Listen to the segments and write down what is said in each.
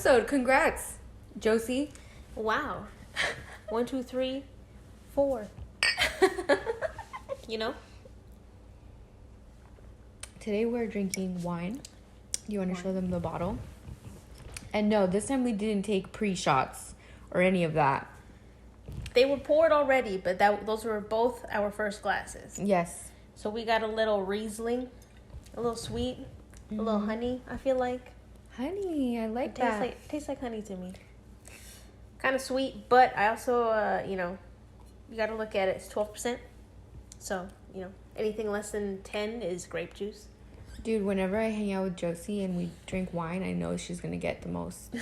episode. Congrats, Josie. Wow. 1, 2, 3, 4. You know? Today we're drinking wine. Do you want to show them the bottle? And no, this time we didn't take pre-shots or any of that. They were poured already, but those were both our first glasses. Yes. So we got a little Riesling, a little sweet, a little honey, I feel like. Honey, I like that. Tastes like honey to me. Kind of sweet, but I also, you got to look at it. It's 12%. So, anything less than 10 is grape juice. Dude, whenever I hang out with Josie and we drink wine, I know she's going to get the most.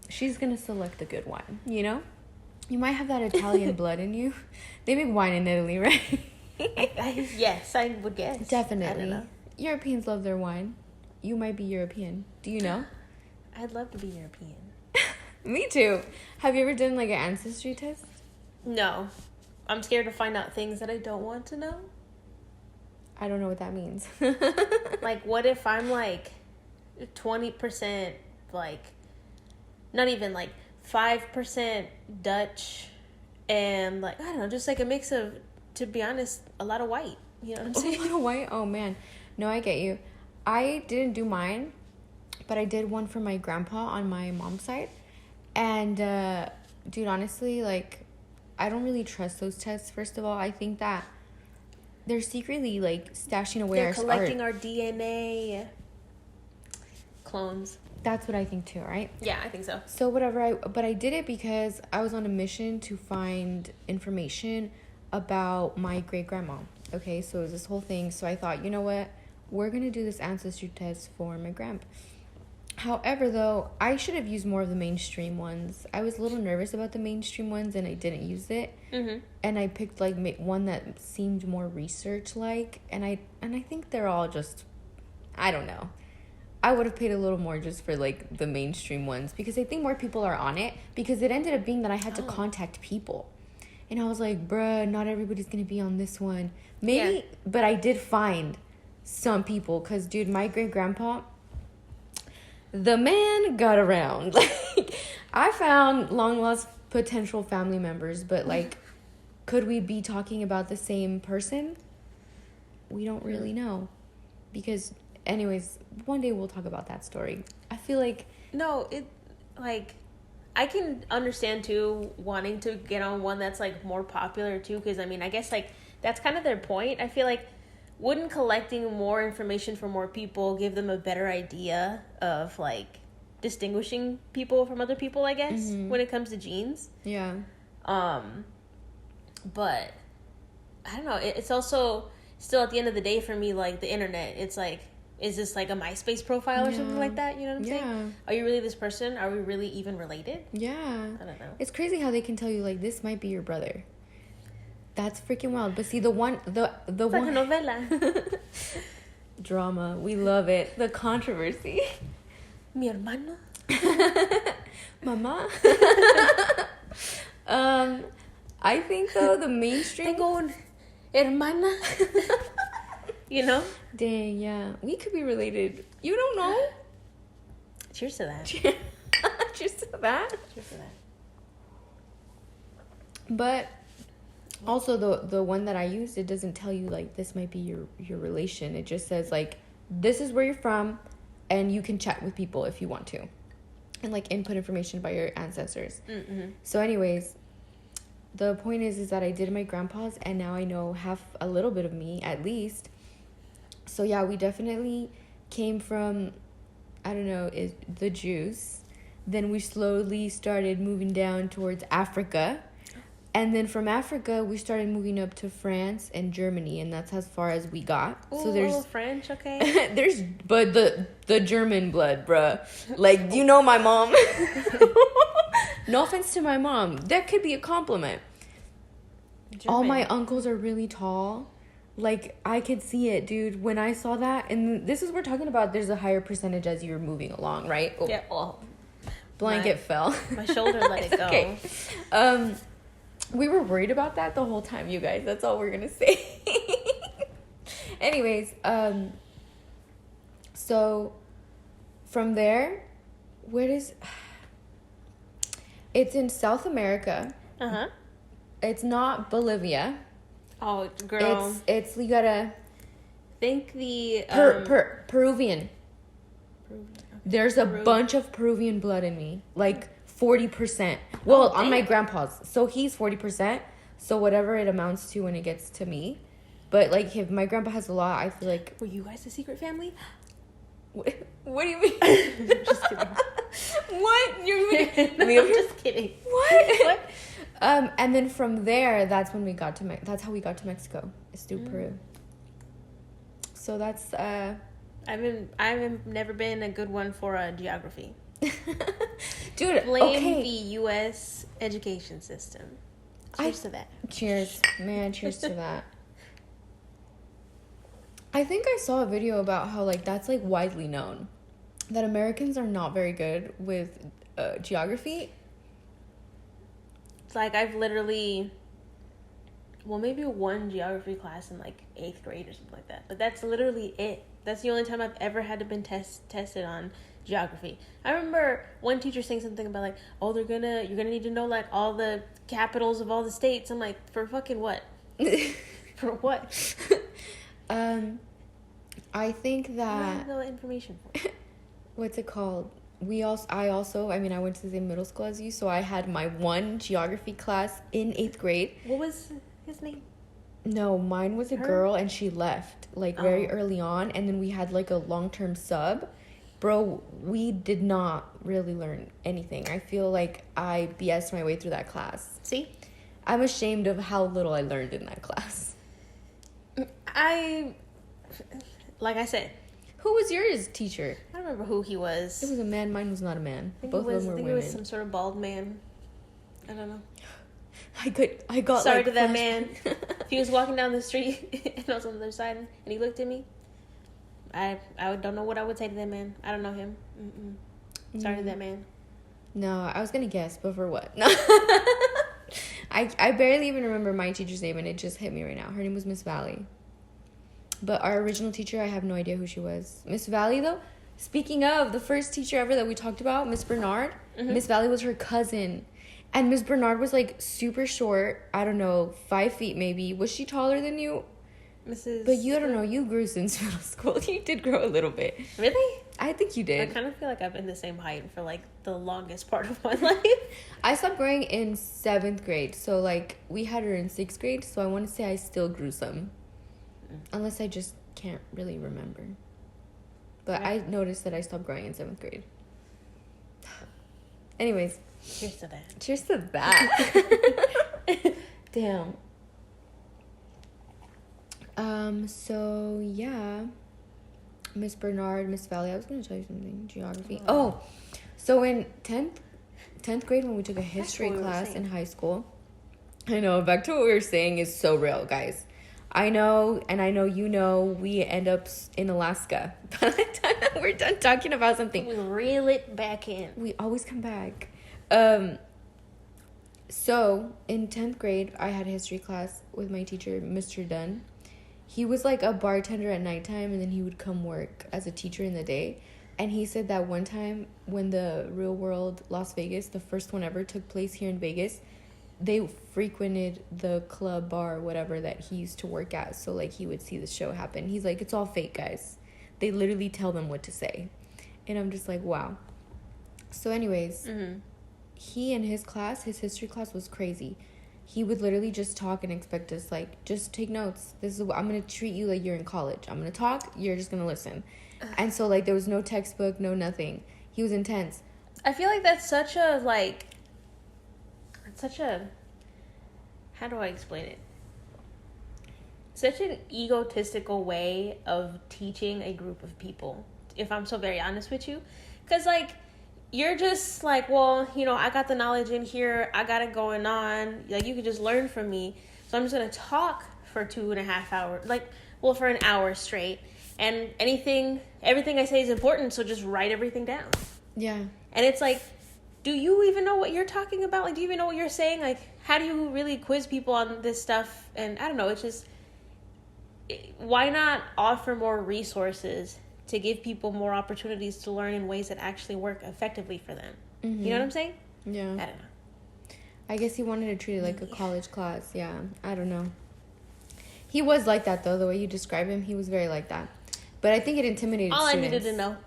She's going to select the good wine, You might have that Italian blood in you. They make wine in Italy, right? Yes, I would guess. Definitely. I don't know. Europeans love their wine. You might be European. Do you know? I'd love to be European. Me too. Have you ever done like an ancestry test? No. I'm scared to find out things that I don't want to know. I don't know what that means. Like, what if I'm like 20%, like, not even like 5% Dutch and like, I don't know, just like a mix of, to be honest, a lot of white. You know what I'm saying? A lot of white? Oh man. No, I get you. I didn't do mine, but I did one for my grandpa on my mom's side. And, dude, honestly, like, I don't really trust those tests, first of all. I think that they're secretly, like, stashing away They're our collecting our DNA clones. That's what I think, too, right? Yeah, I think so. So, whatever. But I did it because I was on a mission to find information about my great-grandma. Okay, so it was this whole thing. So I thought, you know what? We're going to do this ancestry test for my grandpa. However, though, I should have used more of the mainstream ones. I was a little nervous about the mainstream ones, and I didn't use it. Mm-hmm. And I picked, like, one that seemed more research-like. And I think they're all just, I don't know. I would have paid a little more just for, like, the mainstream ones. Because I think more people are on it. Because it ended up being that I had to contact people. And I was like, bruh, not everybody's going to be on this one. Maybe, yeah. But I did find some people. Because, dude, my great-grandpa, the man got around. Like, I found long-lost potential family members. But, like, could we be talking about the same person? We don't really know. Because, anyways, one day we'll talk about that story. I feel like... No, I can understand, too, wanting to get on one that's, like, more popular, too. Because, I mean, I guess, like, that's kind of their point. I feel like, wouldn't collecting more information from more people give them a better idea of, like, distinguishing people from other people, I guess, when it comes to genes? Yeah. But, I don't know. It's also, still, at the end of the day, for me, like, the internet, it's, like... Is this like a MySpace profile or something like that? You know what I'm saying? Are you really this person? Are we really even related? Yeah. I don't know. It's crazy how they can tell you, like, this might be your brother. That's freaking wild. But see, the one... The it's one... like a novela. Drama. We love it. The controversy. Mi hermano. Mama. I think, though, the mainstream... Tengo un hermana. You know? Dang, yeah. We could be related. You don't know. Cheers to that. Cheers to that. Cheers to that. But also the one that I used, it doesn't tell you, like, this might be your relation. It just says, like, this is where you're from, and you can chat with people if you want to. And, like, input information about your ancestors. Mm-hmm. So anyways, the point is that I did my grandpa's, and now I know a little bit of me, at least. So, yeah, we definitely came from, I don't know, the Jews. Then we slowly started moving down towards Africa. And then from Africa, we started moving up to France and Germany. And that's as far as we got. Ooh, so there's French, okay. But the German blood, bruh. Like, my mom. No offense to my mom. That could be a compliment. German. All my uncles are really tall. Like, I could see it, dude, when I saw that. And this is, we're talking about, there's a higher percentage as you're moving along, right? Oh, yeah. Oh, blanket fell. My shoulder let it go. Okay. We were worried about that the whole time, you guys. That's all we're going to say. Anyways, so from there, Where is... It's in South America. Uh-huh. It's not Bolivia. Oh, girl. It's you gotta... Think the... Peruvian. Okay. There's a bunch of Peruvian blood in me. Like 40%. Well, on my grandpa's. So he's 40%. So whatever it amounts to when it gets to me. But like if my grandpa has a lot, I feel like... Were you guys the secret family? What do you mean? Just kidding. What? You're I'm just kidding. What? And then from there, that's when we got to that's how we got to Mexico. Is through Peru. So that's I've never been a good one for geography. Dude, blame the U.S. education system. Cheers to that. Cheers, man. Cheers to that. I think I saw a video about how like that's like widely known that Americans are not very good with geography. It's like I've literally, well, maybe one geography class in like 8th grade or something like that. But that's literally it. That's the only time I've ever had to been tested on geography. I remember one teacher saying something about like, oh, you're gonna need to know like all the capitals of all the states. I'm like, for fucking what? For what? I think that... I don't know the information for it. What's it called? I went to the same middle school as you, so I had my one geography class in 8th grade. What was his name? No, mine was a girl, and she left, like, very early on, and then we had, like, a long-term sub. Bro, we did not really learn anything. I feel like I BS'd my way through that class. See? I'm ashamed of how little I learned in that class. Like I said, who was yours teacher? I don't remember who he was. It was a man. Mine was not a man. Both of them were women. It was some sort of bald man. I don't know. I got sorry like to that man. If he was walking down the street and I was on the other side and he looked at me, I don't know what I would say to that man. I don't know him. Sorry to that man. No, I was gonna guess, but for what? No. I barely even remember my teacher's name, and it just hit me right now. Her name was Miss Valley. But our original teacher, I have no idea who she was. Miss Valley, though, speaking of, the first teacher ever that we talked about, Miss Bernard, Miss Valley was her cousin. And Miss Bernard was, like, super short. I don't know, 5 feet maybe. Was she taller than you? But you, I don't know, you grew since middle school. You did grow a little bit. Really? I think you did. I kind of feel like I've been the same height for, like, the longest part of my life. I stopped growing in 7th grade. So, like, we had her in 6th grade. So I want to say I still grew some. Unless I just can't really remember. But I noticed that I stopped growing in 7th grade. Anyways. Cheers to that. Cheers to that. Damn. So, yeah. Miss Bernard, Miss Valley. I was going to tell you something. Geography. Oh. So, in 10th grade, when we took a history class in high school. I know. Back to what we were saying is so real, guys. I know, and I know you know, we end up in Alaska. By the time that we're done talking about something, we reel it back in. We always come back. So, in 10th grade, I had a history class with my teacher, Mr. Dunn. He was like a bartender at nighttime, and then he would come work as a teacher in the day. And he said that one time when the Real World Las Vegas, the first one ever, took place here in Vegas, they frequented the club, bar, whatever that he used to work at. So, like, he would see the show happen. He's like, it's all fake, guys. They literally tell them what to say. And I'm just like, wow. So, anyways, he in his class, his history class was crazy. He would literally just talk and expect us, like, just take notes. This is what I'm going to treat you like you're in college. I'm going to talk. You're just going to listen. And so, like, there was no textbook, no nothing. He was intense. I feel like that's such a, how do I explain it? Such an egotistical way of teaching a group of people, if I'm so very honest with you. Because, like, you're just like, well, you know, I got the knowledge in here. I got it going on. Like, you could just learn from me. So I'm just going to talk for 2.5 hours. For an hour straight. And everything I say is important, so just write everything down. Yeah. And it's like, do you even know what you're talking about? Like, do you even know what you're saying? Like, how do you really quiz people on this stuff? And I don't know, it's just, why not offer more resources to give people more opportunities to learn in ways that actually work effectively for them. Mm-hmm. You know what I'm saying? Yeah. I don't know. I guess he wanted to treat it like a college class. Yeah, I don't know. He was like that, though. The way you describe him, he was very like that. But I think it intimidated All students. I needed to know.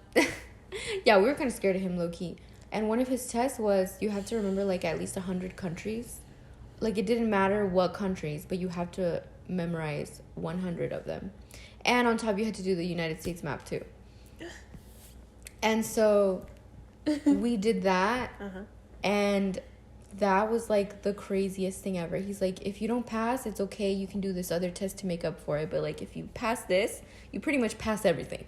Yeah, we were kind of scared of him, low-key. And one of his tests was you have to remember, like, at least 100 countries. Like, it didn't matter what countries, but you have to memorize 100 of them. And on top, you had to do the United States map, too. And so we did that. Uh-huh. And that was, like, the craziest thing ever. He's like, if you don't pass, it's okay. You can do this other test to make up for it. But, like, if you pass this, you pretty much pass everything.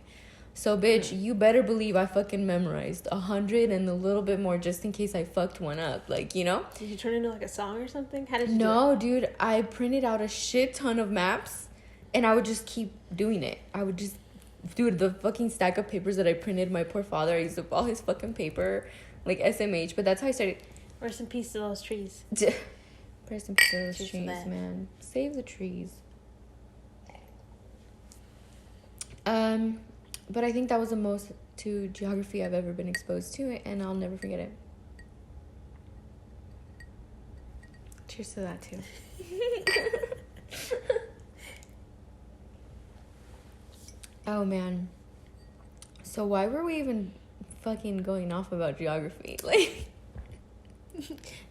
So, bitch, you better believe I fucking memorized 100 and a little bit more just in case I fucked one up. Like, you know? Did you turn into, like, a song or something? How did you do it? dude, I printed out a shit ton of maps. And I would just keep doing it. I would just... Dude, the fucking stack of papers that I printed, my poor father, I used up all his fucking paper. Like, SMH. But that's how I started... Rest in peace to those trees. Rest in peace to those trees, man. Save the trees. But I think that was the most to geography I've ever been exposed to, and I'll never forget it. Cheers to that, too. Oh, man. So why were we even fucking going off about geography? Like...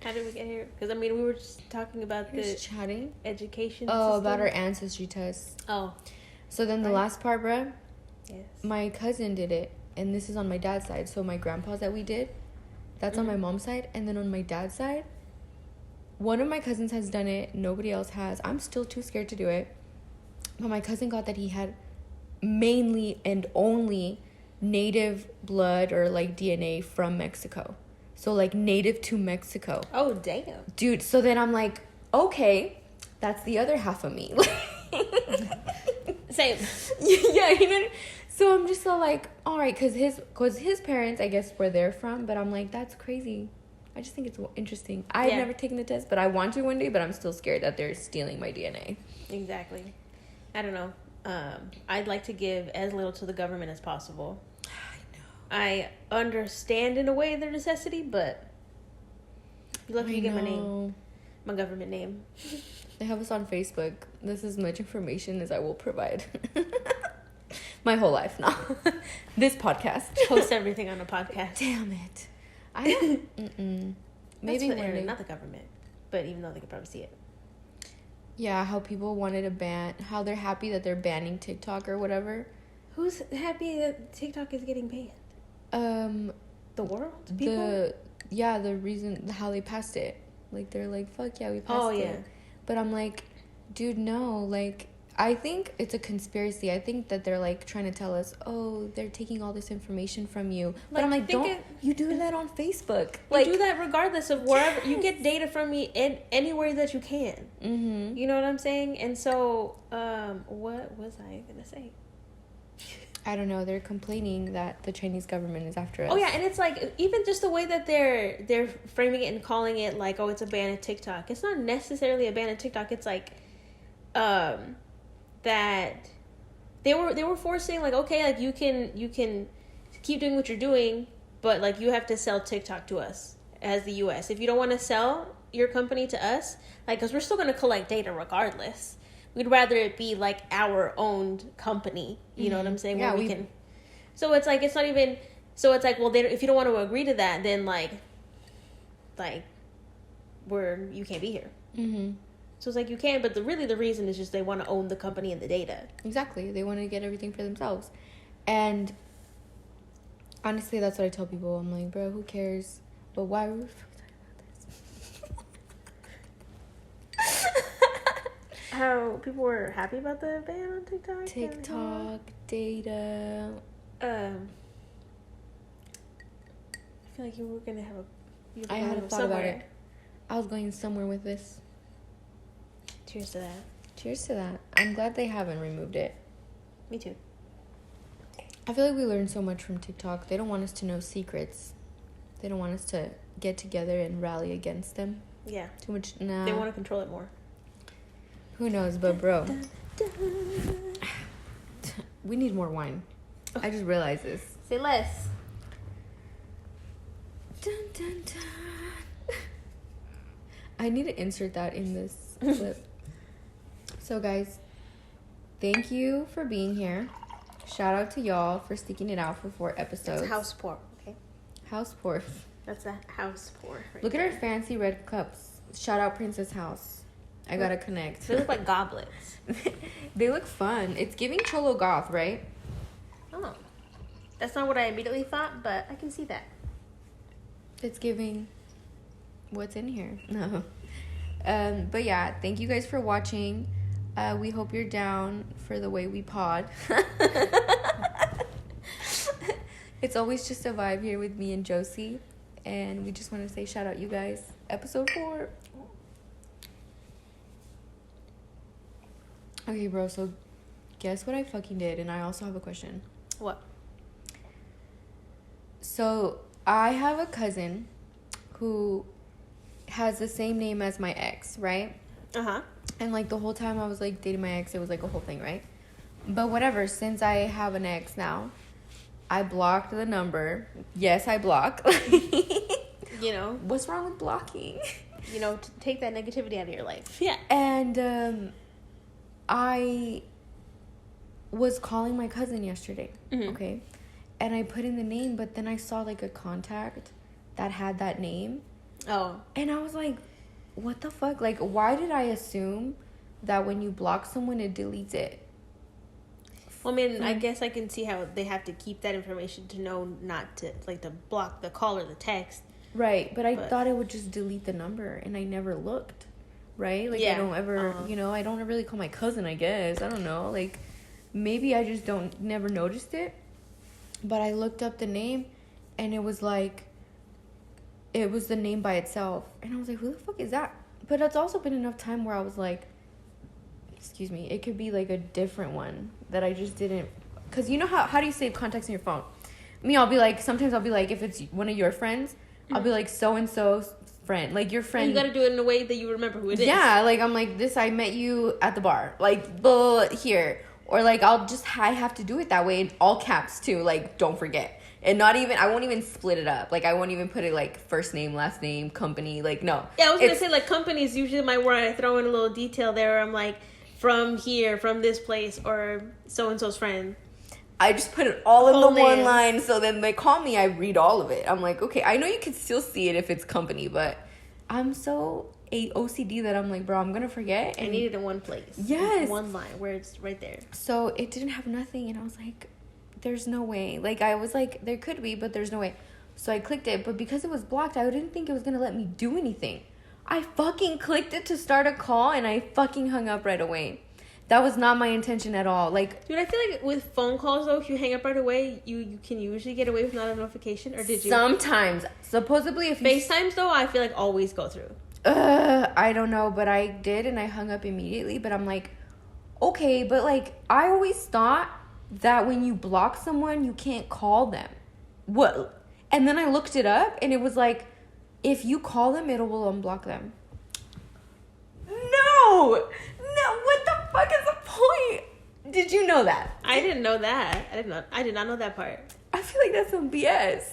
How did we get here? Because, I mean, we were just talking about the chatting education system. about our ancestry test. Oh. So then the last part, bruh. Yes. My cousin did it. And this is on my dad's side. So my grandpa's that we did, that's on my mom's side. And then on my dad's side, one of my cousins has done it. Nobody else has. I'm still too scared to do it. But my cousin got that he had mainly and only native blood or, like, DNA from Mexico. So, like, native to Mexico. Oh, damn. Dude, so then I'm like, okay, that's the other half of me. Same. Yeah, you know. So I'm just so like, all right, because his parents, I guess, where they're from. But I'm like, that's crazy. I just think it's interesting. I've never taken the test, but I want to one day. But I'm still scared that they're stealing my DNA. Exactly. I don't know. I'd like to give as little to the government as possible. I understand in a way their necessity, but you're lucky to get my name, my government name. They have us on Facebook. This is as much information as I will provide. My whole life now. This podcast. Post everything on a podcast. Damn it. I don't. Maybe one day. Not the government, but even though they could probably see it. Yeah, how people wanted to ban, how they're happy that they're banning TikTok or whatever. Who's happy that TikTok is getting banned? The world? People? The reason, how they passed it. Like, they're like, fuck yeah, we passed it. But I'm like, dude, no. Like, I think it's a conspiracy. I think that they're, like, trying to tell us, oh, they're taking all this information from you. But I'm like, you do that on Facebook. Like, you do that regardless of wherever. Yes. You get data from me anywhere that you can. Mm-hmm. You know what I'm saying? And so, what was I going to say? I don't know. They're complaining that the Chinese government is after us. Oh yeah, and it's like even just the way that they're framing it and calling it like, oh, it's a ban of TikTok. It's not necessarily a ban of TikTok. It's like, that they were forcing like, okay, like you can keep doing what you're doing, but like you have to sell TikTok to us as the U.S. If you don't want to sell your company to us, like, because we're still going to collect data regardless. We'd rather it be, like, our owned company. You know what I'm saying? Yeah, where we can... So, it's, like, it's not even... So, it's, like, well, if you don't want to agree to that, then, like, you can't be here. Mm-hmm. So, it's, like, you can, but the reason is just they want to own the company and the data. Exactly. They want to get everything for themselves. And, honestly, that's what I tell people. I'm like, bro, who cares? But why were we How people were happy about the ban on TikTok? TikTok, data. I feel like you were going to have I had a thought about it. I was going somewhere with this. Cheers to that. Cheers to that. I'm glad they haven't removed it. Me too. I feel like we learned so much from TikTok. They don't want us to know secrets. They don't want us to get together and rally against them. Yeah. Too much. Nah. They want to control it more. Who knows, but bro, we need more wine. I just realized this. Say less. Dun, dun, dun. I need to insert that in this clip. So, guys, thank you for being here. Shout out to y'all for sticking it out for 4 episodes. That's house pour, okay? House pour. That's a house pour. Right Look there. at our fancy red cups. Shout out Princess House. I gotta connect. They look like goblets. They look fun. It's giving Cholo Goth, right? Oh. That's not what I immediately thought, but I can see that. It's giving what's in here. No. But yeah, thank you guys for watching. We hope you're down for the way we pod. It's always just a vibe here with me and Josie. And we just want to say shout out you guys. Episode 4. Okay, bro, so guess what I fucking did? And I also have a question. What? So I have a cousin who has the same name as my ex, right? Uh-huh. And like the whole time I was like dating my ex, it was like a whole thing, right? But whatever, since I have an ex now, I blocked the number. Yes, I block. You know. What's wrong with blocking? You know, to take that negativity out of your life. Yeah. And I was calling my cousin yesterday, okay? And I put in the name, but then I saw like a contact that had that name. Oh. And I was like, what the fuck? Like, why did I assume that when you block someone, it deletes it? Well, I mean, I guess I can see how they have to keep that information to know not to, like, to block the call or the text. Right, but I thought it would just delete the number, and I never looked, right? Like, yeah. I don't ever, I don't really call my cousin, I guess. I don't know. Like, maybe I just never noticed it. But I looked up the name, and it was like, it was the name by itself. And I was like, who the fuck is that? But it's also been enough time where I was like, excuse me, it could be like a different one that I just didn't. Because you know how do you save contacts in your phone? I'll be like, sometimes I'll be like, if it's one of your friends, I'll be like, so-and-so's friend. Like, your friend. And you got to do it in a way that you remember who it is. Yeah, like, I'm like, I met you at the bar. Like, here. Or, like, I have to do it that way in all caps, too. Like, don't forget. And I won't even split it up. Like, I won't even put it, like, first name, last name, company. Like, no. Yeah, I was going to say, like, companies usually my where I throw in a little detail there where I'm like, from here, from this place, or so-and-so's friend. I just put it all in the one line, so then they call me, I read all of it. I'm like, okay, I know you can still see it if it's company, but I'm so OCD that I'm like, bro, I'm gonna forget. And I need it in one place. Yes. In one line, where it's right there. So it didn't have nothing, and I was like, there's no way. Like, I was like, there could be, but there's no way. So I clicked it, but because it was blocked, I didn't think it was gonna let me do anything. I fucking clicked it to start a call, and I fucking hung up right away. That was not my intention at all. Like, dude, I feel like with phone calls though, if you hang up right away, you can usually get away with not a notification, or did you? Sometimes, supposedly, if FaceTimes though, I feel like always go through. I don't know, but I did, and I hung up immediately. But I'm like, okay, but like, I always thought that when you block someone, you can't call them. What? And then I looked it up, and it was like, if you call them, it will unblock them. No, what the fuck is the point? Did you know that? I didn't know that. I did not know that part. I feel like that's some BS.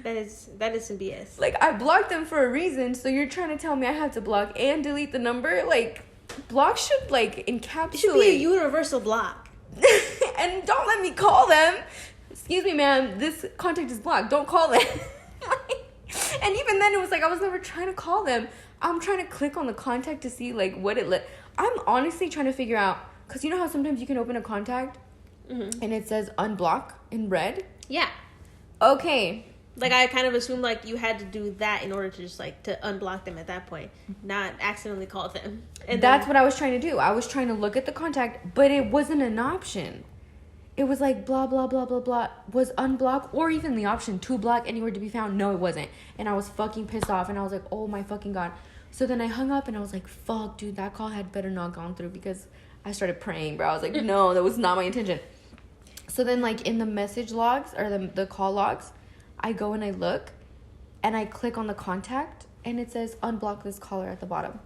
That is some BS. Like, I blocked them for a reason, so you're trying to tell me I have to block and delete the number? Like, block should, like, encapsulate. It should be a universal block. And don't let me call them. Excuse me, ma'am, this contact is blocked. Don't call them. And even then, it was like, I was never trying to call them. I'm trying to click on the contact to see, like, what it I'm honestly trying to figure out, because you know how sometimes you can open a contact and it says unblock in red? Yeah. Okay. Like, I kind of assumed, like, you had to do that in order to just, like, to unblock them at that point, not accidentally call them. And that's what I was trying to do. I was trying to look at the contact, but it wasn't an option. It was like, blah, blah, blah, blah, blah, was unblock, or even the option to block anywhere to be found. No, it wasn't. And I was fucking pissed off, and I was like, oh my fucking God. So then I hung up, and I was like, fuck, dude, that call had better not gone through, because I started praying, bro. I was like, no, that was not my intention. So then, like, in the message logs, or the call logs, I go and I look, and I click on the contact, and it says unblock this caller at the bottom.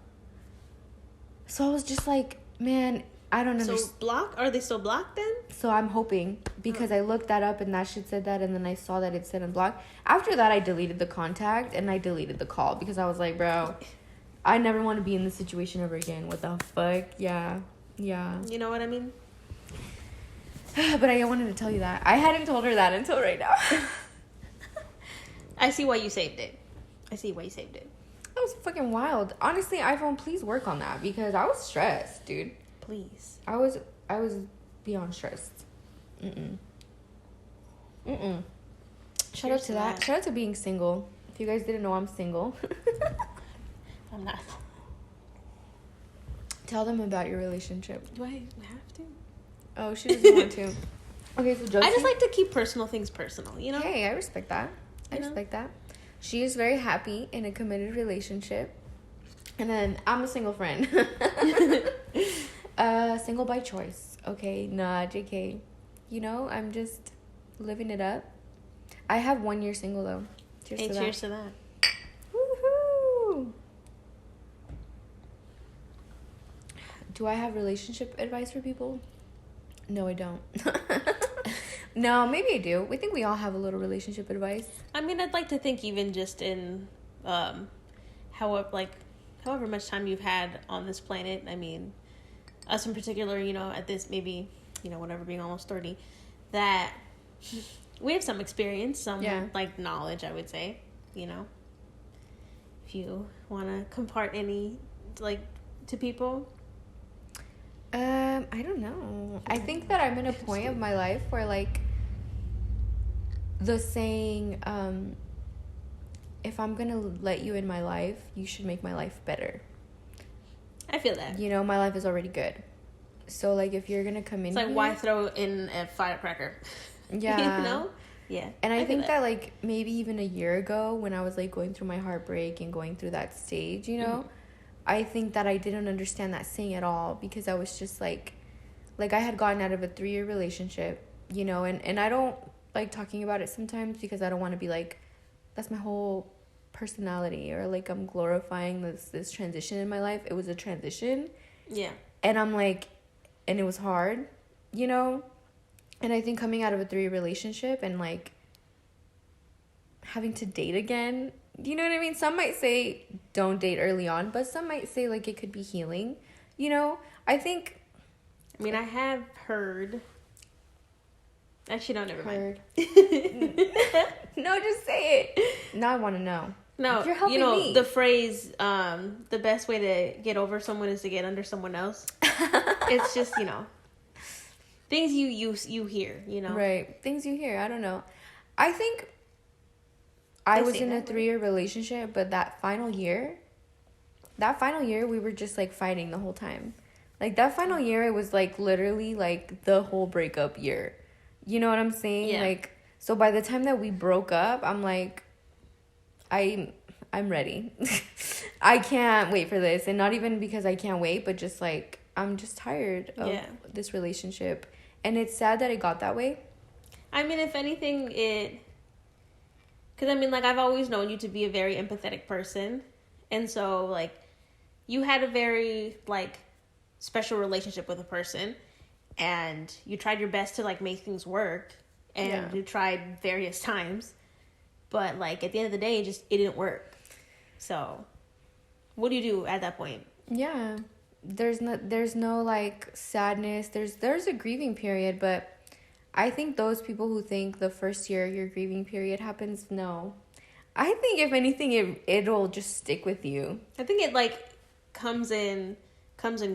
So I was just like, man, I don't So understand. block? Are they still blocked then? So I'm hoping, because I looked that up and that shit said that, and then I saw that it said unblock. After that, I deleted the contact and I deleted the call because I was like, bro, I never want to be in this situation ever again. What the fuck? Yeah. You know what I mean? But I wanted to tell you that. I hadn't told her that until right now. I see why you saved it. That was fucking wild. Honestly, iPhone, please work on that because I was stressed, dude. Please. I was beyond stressed. Shout out to that. Shout out to being single. If you guys didn't know, I'm single. I'm not. Tell them about your relationship. Do I have to? Oh, she doesn't want to. Okay, so Josie, I just like to keep personal things personal, you know? Hey, I respect that. I respect that. She is very happy in a committed relationship. And then I'm a single friend. Single by choice. Okay, nah, JK. You know, I'm just living it up. I have 1 year single though. Cheers to that. Woohoo! Do I have relationship advice for people? No, I don't. No, maybe I do. We think we all have a little relationship advice. I mean, I'd like to think even just in however much time you've had on this planet. I mean, us in particular, you know, at this maybe, you know, whatever, being almost 30, that we have some experience, some like knowledge, I would say, you know. If you want to compart any like to people. I don't know. I think that I'm in a point of my life where like the saying, if I'm gonna let you in my life, you should make my life better. I feel that. You know, my life is already good. So like if you're gonna come in, it's like, why throw in a firecracker? Yeah. You know? Yeah. And I think that like maybe even a year ago when I was like going through my heartbreak and going through that stage, you know, I think that I didn't understand that saying at all because I was just like I had gotten out of a 3-year relationship, you know, and I don't like talking about it sometimes because I don't want to be like, that's my whole personality, or like I'm glorifying this transition in my life. It was a transition. Yeah. And I'm like, and it was hard, you know? And I think coming out of a 3-year relationship and like having to date again, you know what I mean? Some might say don't date early on, but some might say like it could be healing, you know? I mean, I have heard. Actually, no, never mind. No, just say it. Now I want to know. No, you're helping me. The phrase, the best way to get over someone is to get under someone else. It's just, you know, things you hear, you know. Right. Things you hear. I don't know. I think I was in a 3-year relationship, but that final year, we were just like fighting the whole time. Like that final year, it was like literally like the whole breakup year. You know what I'm saying? Yeah. Like, so by the time that we broke up, I'm like, I'm ready. I can't wait for this. And not even because I can't wait, but just like, I'm just tired of this relationship. And it's sad that it got that way. I mean, if anything, because I mean, like, I've always known you to be a very empathetic person. And so, like, you had a very, like, special relationship with a person. And you tried your best to, like, make things work. And you tried various times. But, like, at the end of the day, it didn't work. So, what do you do at that point? Yeah. There's no, like, sadness. There's a grieving period, but I think those people who think the first year your grieving period happens, no. I think if anything, it'll just stick with you. I think it, like, comes and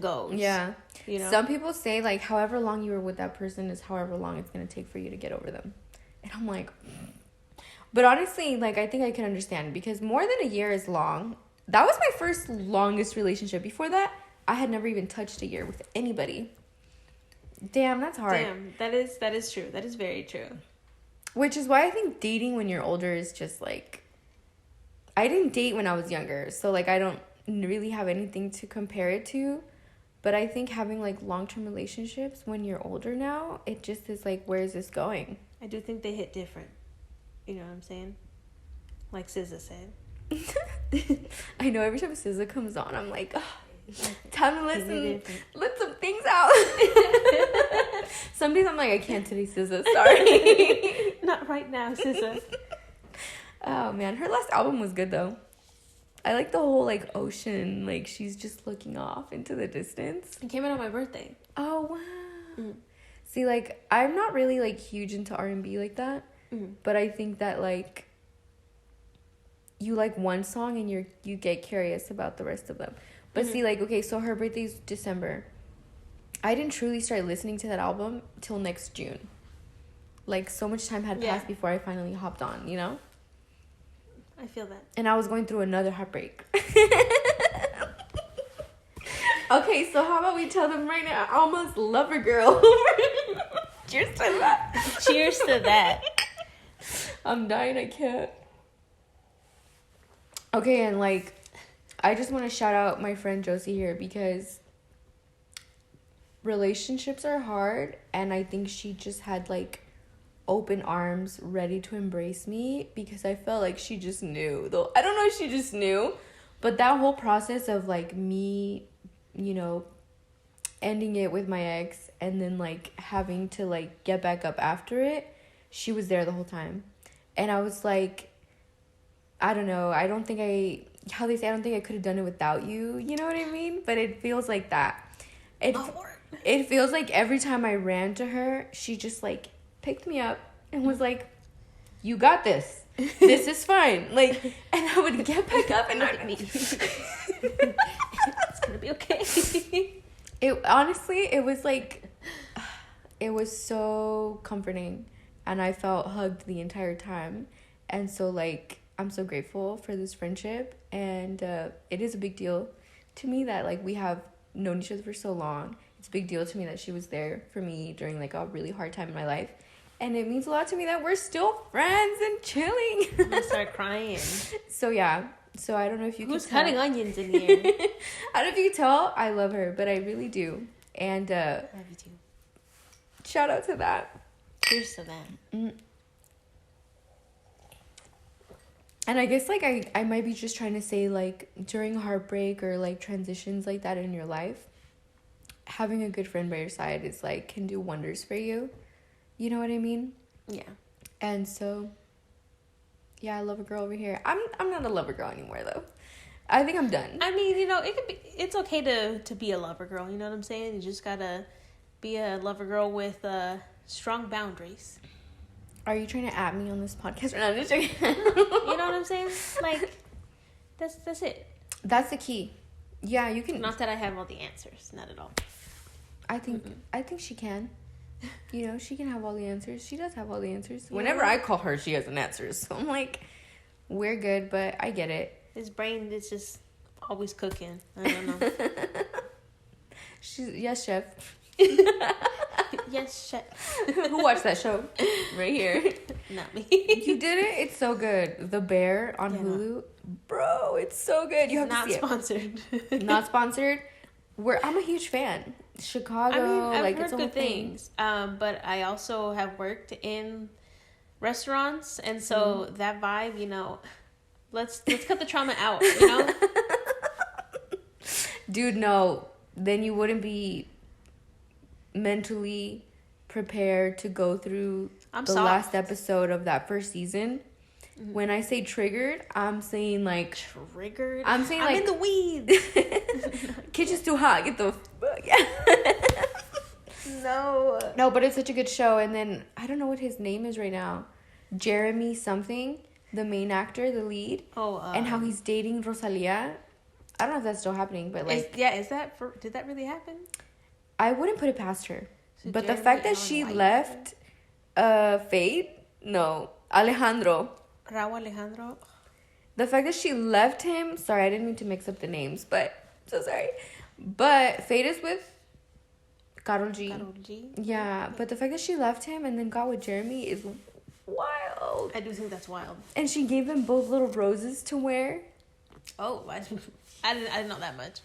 goes. Yeah. You know? Some people say, like, however long you were with that person is however long it's going to take for you to get over them. And I'm like... But honestly, like, I think I can understand because more than a year is long. That was my first longest relationship. Before that, I had never even touched a year with anybody. Damn, that's hard. Damn, that is true. That is very true. Which is why I think dating when you're older is just, like... I didn't date when I was younger, so, like, I don't really have anything to compare it to. But I think having, like, long-term relationships when you're older now, it just is, like, where is this going? I do think they hit different. You know what I'm saying? Like SZA said. I know every time SZA comes on, I'm like, oh, time to let some things out. Some days I'm like, I can't today, SZA. Sorry. Not right now, SZA. Oh, man. Her last album was good, though. I like the whole, like, ocean. Like, she's just looking off into the distance. It came out on my birthday. Oh, wow. See, like, I'm not really, like, huge into R&B like that. But I think that, like, you like one song and you get curious about the rest of them. But see, like, okay, so her birthday's December. I didn't truly start listening to that album till next June. Like, so much time had passed before I finally hopped on, you know? I feel that. And I was going through another heartbreak. Okay, so how about we tell them right now, I almost love her, girl. Cheers to that. Cheers to that. I'm dying, I can't. Okay, and like, I just want to shout out my friend Josie here because relationships are hard, and I think she just had like open arms ready to embrace me because I felt like she just knew. Though I don't know if she just knew, but that whole process of like me, you know, ending it with my ex and then like having to like get back up after it, she was there the whole time. And I was like, I don't know, I don't think I could have done it without you, you know what I mean? But it feels like that. It feels like every time I ran to her, she just like picked me up and was like, you got this. This is fine. Like, and I would get back up and look at me. It's gonna be okay. It honestly, it was like, it was so comforting, and I felt hugged the entire time. And so like, I'm so grateful for this friendship, and it is a big deal to me that like we have known each other for so long. It's a big deal to me that she was there for me during like a really hard time in my life. And it means a lot to me that we're still friends and chilling. I'm gonna start crying. So yeah. So I don't know if you Who's can tell. cutting onions in here? I don't know if you can tell. I love her, but I really do. And love you too. Shout out to that. Cheers to that. And I guess like I might be just trying to say like during heartbreak or like transitions like that in your life, having a good friend by your side is like can do wonders for you. You know what I mean? Yeah. And so, yeah, I love a girl over here. I'm not a lover girl anymore though. I think I'm done. I mean, you know, it's okay to be a lover girl. You know what I'm saying? You just gotta be a lover girl with strong boundaries. Are you trying to at me on this podcast or not? I'm just joking. You know what I'm saying? Like, that's it. That's the key. Yeah, you can. Not that I have all the answers. Not at all. I think she can. You know, she can have all the answers. She does have all the answers. Yeah. Whenever I call her, she has an answer. So I'm like, we're good, but I get it. His brain is just always cooking. I don't know. Yes, chef. Yes, chef. Who watched that show? Right here. Not me. You did it? It's so good. The Bear on Hulu. No. Bro, it's so good. You have not to see sponsored. It. Not sponsored. I'm a huge fan. Chicago, I mean, I've like heard it's a good whole thing. things. But I also have worked in restaurants, and so that vibe, you know, let's cut the trauma out, you know? Dude, no. Then you wouldn't be mentally prepared to go through last episode of that first season. Mm-hmm. When I say triggered, I'm saying like triggered. I'm saying like I'm in the weeds. Kitchen's too hot. Get the fuck. No, but it's such a good show. And then I don't know what his name is right now. Jeremy something, the main actor, the lead. And how he's dating Rosalia. I don't know if that's still happening, but like did that really happen? I wouldn't put it past her. So but Jeremy the fact that she left Alejandro. Raul Alejandro. The fact that she left him, sorry, I didn't mean to mix up the names, but so sorry. But Fade is with Karol G. Yeah, but the fact that she left him and then got with Jeremy is wild. I do think that's wild. And she gave them both little roses to wear. Oh, I didn't know that much.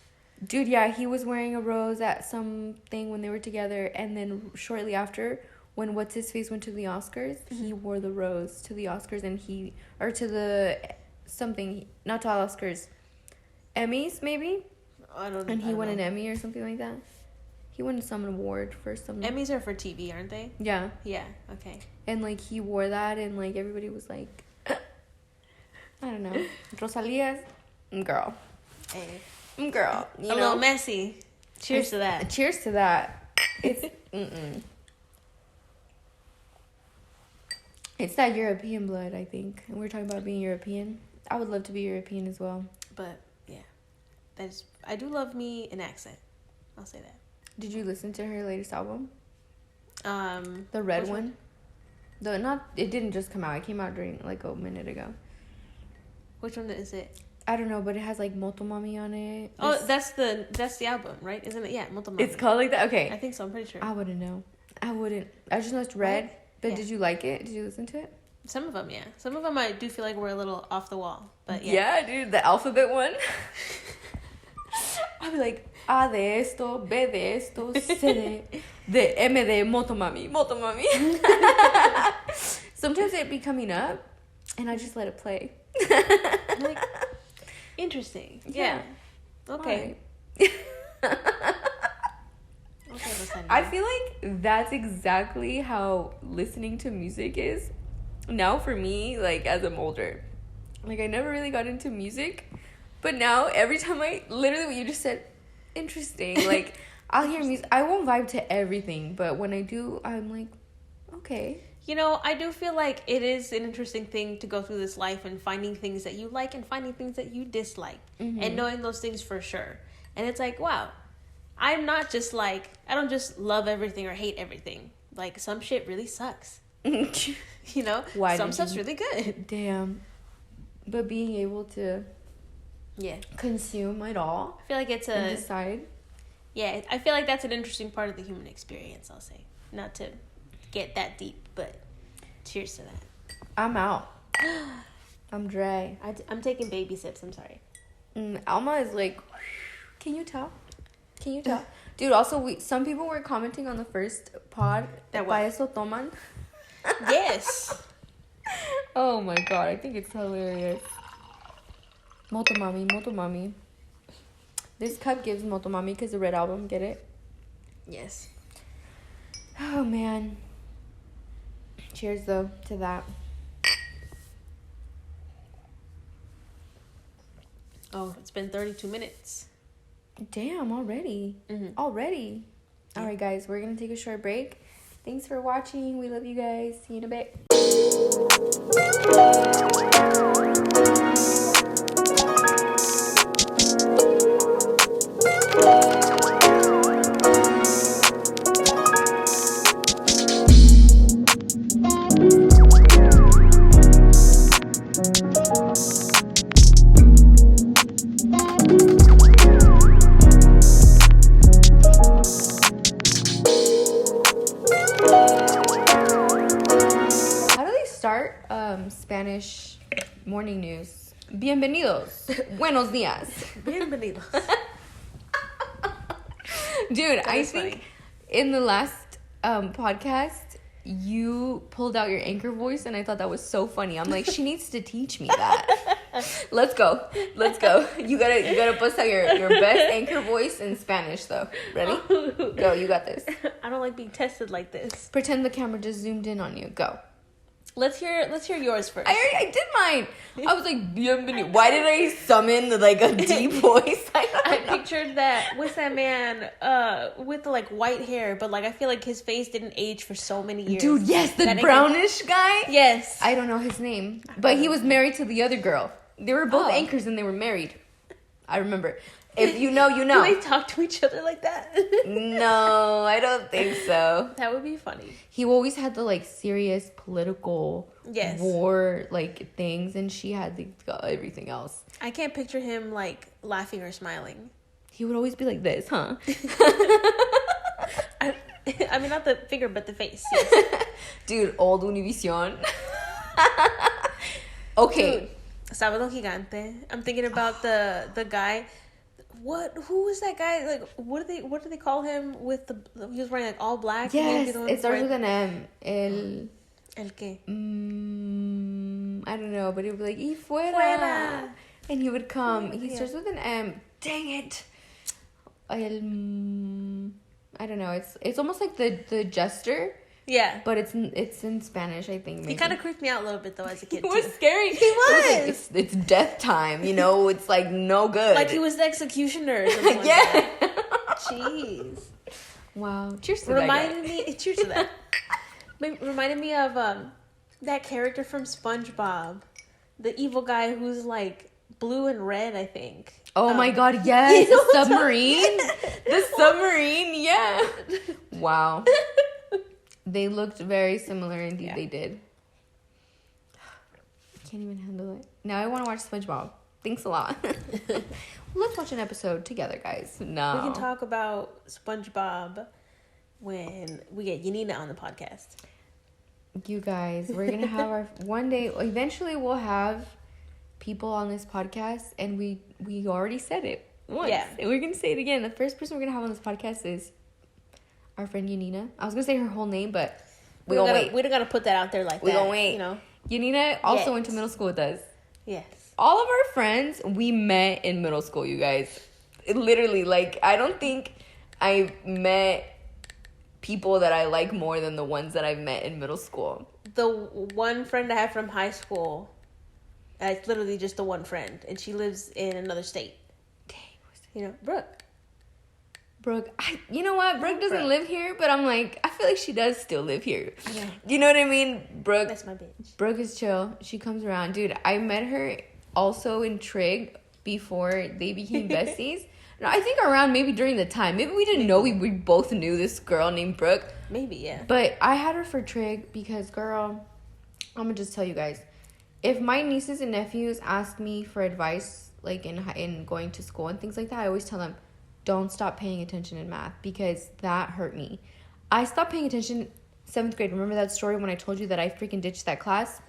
Dude, yeah, he was wearing a rose at something when they were together, and then shortly after, when What's His Face went to the Oscars, he wore the rose to the Oscars, not to the Oscars, Emmys maybe. I don't know. And he won an Emmy or something like that. He won some award for some. Emmys are for TV, aren't they? Yeah. Yeah. Okay. And like he wore that, and like everybody was like, I don't know, Rosalia's girl. Hey. Girl, a little messy. Cheers to that. Cheers to that. It's It's that European blood, I think. And we're talking about being European. I would love to be European as well. But yeah, I do love me an accent. I'll say that. Did you listen to her latest album? The red one. It didn't just come out. It came out during like a minute ago. Which one is it? I don't know, but it has like Motomami on it. Oh, that's the album, right? Isn't it? Yeah, Motomami. It's called like that. Okay. I think so. I'm pretty sure. I wouldn't know. I just know it's red. Right? But did you like it? Did you listen to it? Some of them, yeah. Some of them I do feel like we're a little off the wall, but yeah. Yeah, dude, the alphabet one. I'd be like, A de esto, B de esto, C de M de Motomami. Sometimes it'd be coming up, and I just let it play. Like, interesting. Yeah. Okay. I feel like that's exactly how listening to music is now for me, like as I'm older. Like I never really got into music, but now every time literally what you just said, interesting. Like I'll hear music. I won't vibe to everything, but when I do, I'm like, okay. You know, I do feel like it is an interesting thing to go through this life and finding things that you like and finding things that you dislike, and knowing those things for sure. And it's like, wow, I'm not just like, I don't just love everything or hate everything. Like, some shit really sucks. You know? Some stuff's really good. Damn. But being able to consume it all. I feel like it's and decide. Yeah, I feel like that's an interesting part of the human experience, I'll say. Not to get that deep, but cheers to that. I'm out. I'm dry. I'm taking baby sips, I'm sorry. Alma is like, can you tell? Dude, also, some people were commenting on the first pod. That Pa eso toman. Yes. Oh my god, I think it's hilarious. Motomami. This cup gives Motomami because the red album, get it? Yes. Oh man. Cheers though to that. Oh, it's been 32 minutes. Damn, already. Already. All right, guys, we're going to take a short break. Thanks for watching. We love you guys. See you in a bit. Spanish morning news. Bienvenidos. Buenos días. Bienvenidos. Dude, I think in the last podcast, you pulled out your anchor voice, and I thought that was so funny. I'm like, she needs to teach me that. Let's go. You gotta bust out your best anchor voice in Spanish, though. Ready? Go. You got this. I don't like being tested like this. Pretend the camera just zoomed in on you. Go. Let's hear yours first. I did mine. I was like, bienvenido. Why did I summon a deep voice? I pictured that with that man with the like white hair, but like I feel like his face didn't age for so many years. Dude, yes, the brownish guy. Yes. I don't know his name, but he was married to the other girl. They were both anchors and they were married. I remember. If you know, you know. Do they talk to each other like that? No, I don't think so. That would be funny. He always had the serious political war things, and she had everything else. I can't picture him laughing or smiling. He would always be like this, huh? I mean, not the finger, but the face. Yes. Dude, old Univision. Okay. Dude, Sábado Gigante. I'm thinking about the guy. Who was that guy? What do they call him with he was wearing all black? Yes, it starts with an M. El qué? I don't know, but it would be like, y fuera. And he would come. He starts with an M. Dang it. I I don't know. It's almost like the jester. Yeah. But it's in Spanish, I think. Maybe. He kind of creeped me out a little bit though as a kid. It was too. scary. He was. Like, it's death time. You know. It's like no good. Like he was the executioner. Or something like yeah. That. Jeez. Wow. Cheers to Reminded me. Cheers to that. Reminded me of that character from SpongeBob, the evil guy who's like blue and red, I think. Oh my God! Yes, the submarine. The submarine. Yeah. Wow. They looked very similar. Indeed, yeah. They did. I can't even handle it. Now I want to watch SpongeBob. Thanks a lot. Let's watch an episode together, guys. No. We can talk about SpongeBob when we get Yanina on the podcast. You guys, we're going to have our... One day, eventually we'll have people on this podcast, and we already said it once. Yeah. And we're going to say it again. The first person we're going to have on this podcast is our friend Yanina. I was going to say her whole name, but we don't wait. We don't got to put that out there like that. We don't wait. You know? Yanina also went to middle school with us. Yes. All of our friends we met in middle school, you guys. Literally, like, I don't think I met people that I like more than the ones that I've met in middle school. The one friend I have from high school, it's literally just the one friend, and she lives in another state. Dang. You know, Brooke. You know what? Brooke doesn't live here, but I'm like, I feel like she does still live here. Yeah. You know what I mean? Brooke. That's my bitch. Brooke is chill. She comes around. Dude, I met her also in Trig before they became besties. No, I think around maybe during the time. Maybe we didn't know we both knew this girl named Brooke. Maybe, yeah. But I had her for Trig because, girl, I'm going to just tell you guys. If my nieces and nephews ask me for advice, like in going to school and things like that, I always tell them, don't stop paying attention in math because that hurt me. I stopped paying attention 7th grade. Remember that story when I told you that I freaking ditched that class?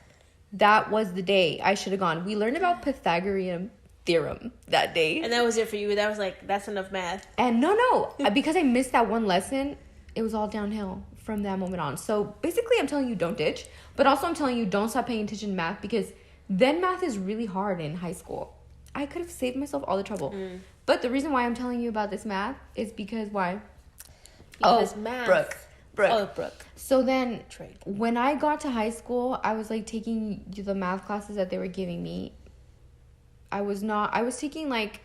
That was the day I should have gone. We learned about Pythagorean theorem that day. And that was it for you. That was like, that's enough math. And no. Because I missed that one lesson, it was all downhill from that moment on. So basically I'm telling you don't ditch. But also I'm telling you don't stop paying attention to math because then math is really hard in high school. I could have saved myself all the trouble. But the reason why I'm telling you about this math is because why? Because math. Brooke. Oh, Brooke. So then when I got to high school, I was like taking the math classes that they were giving me. I was taking like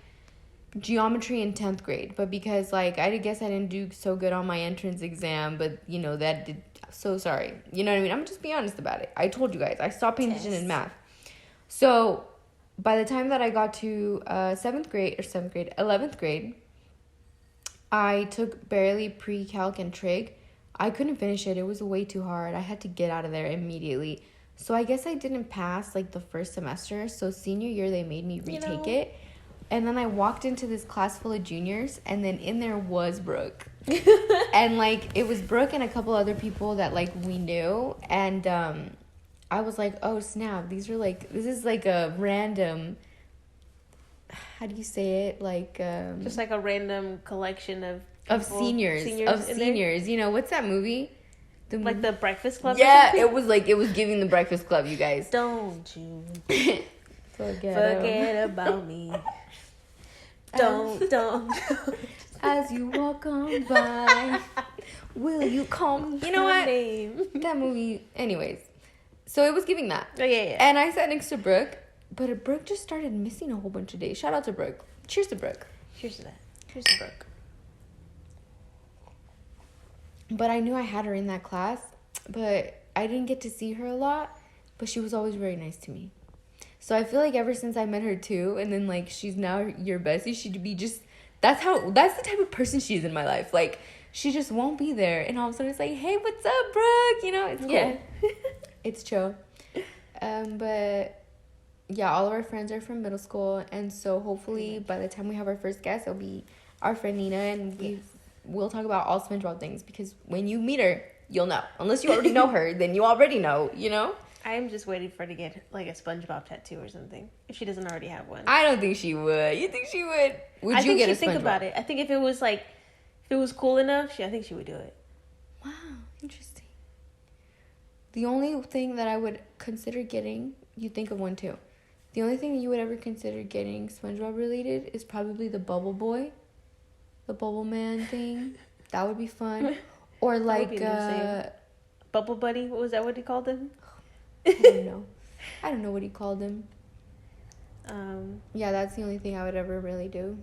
geometry in 10th grade, but because like I guess I didn't do so good on my entrance exam, but you know that did, so sorry. You know what I mean? I'm just being honest about it. I told you guys, I stopped paying attention in math. So by the time that I got to 11th grade, I took barely pre-calc and trig. I couldn't finish it. It was way too hard. I had to get out of there immediately. So I guess I didn't pass like the first semester. So senior year, they made me retake it. And then I walked into this class full of juniors, and then in there was Brooke. And like it was Brooke and a couple other people that like we knew. And I was like, oh snap, this is like a random, how do you say it? Like just like a random collection of seniors. You know, what's that movie? Like the Breakfast Club? Yeah, it was giving the Breakfast Club, you guys. Don't you forget about me. Don't. As you walk on by, will you come? You know what? That movie. Anyways, so it was giving that. Oh, yeah. And I sat next to Brooke, but Brooke just started missing a whole bunch of days. Shout out to Brooke. Cheers to Brooke. Cheers to that. Cheers to Brooke. But I knew I had her in that class, but I didn't get to see her a lot, but she was always very nice to me. So I feel like ever since I met her too, and then like she's now your bestie, she'd be just, that's the type of person she is in my life. Like she just won't be there, and all of a sudden it's like, hey, what's up, Brooke? You know, it's cool. Yeah. It's chill. But yeah, all of our friends are from middle school, and so hopefully by the time we have our first guest, it'll be our friend Nina, and we'll talk about all SpongeBob things, because when you meet her, you'll know. Unless you already know her, then you already know, you know? I'm just waiting for her to get like a SpongeBob tattoo or something, if she doesn't already have one. I don't think she would. You think she would? Would you get a SpongeBob? Think about it. I think if it was cool enough, I think she would do it. Wow, interesting. The only thing that I would consider getting, you think of one too. The only thing that you would ever consider getting SpongeBob related is probably the Bubble Boy. The Bubble Man thing. That would be fun. Or like Bubble Buddy. What was that? What he called him? I don't know. I don't know what he called him. Yeah, that's the only thing I would ever really do.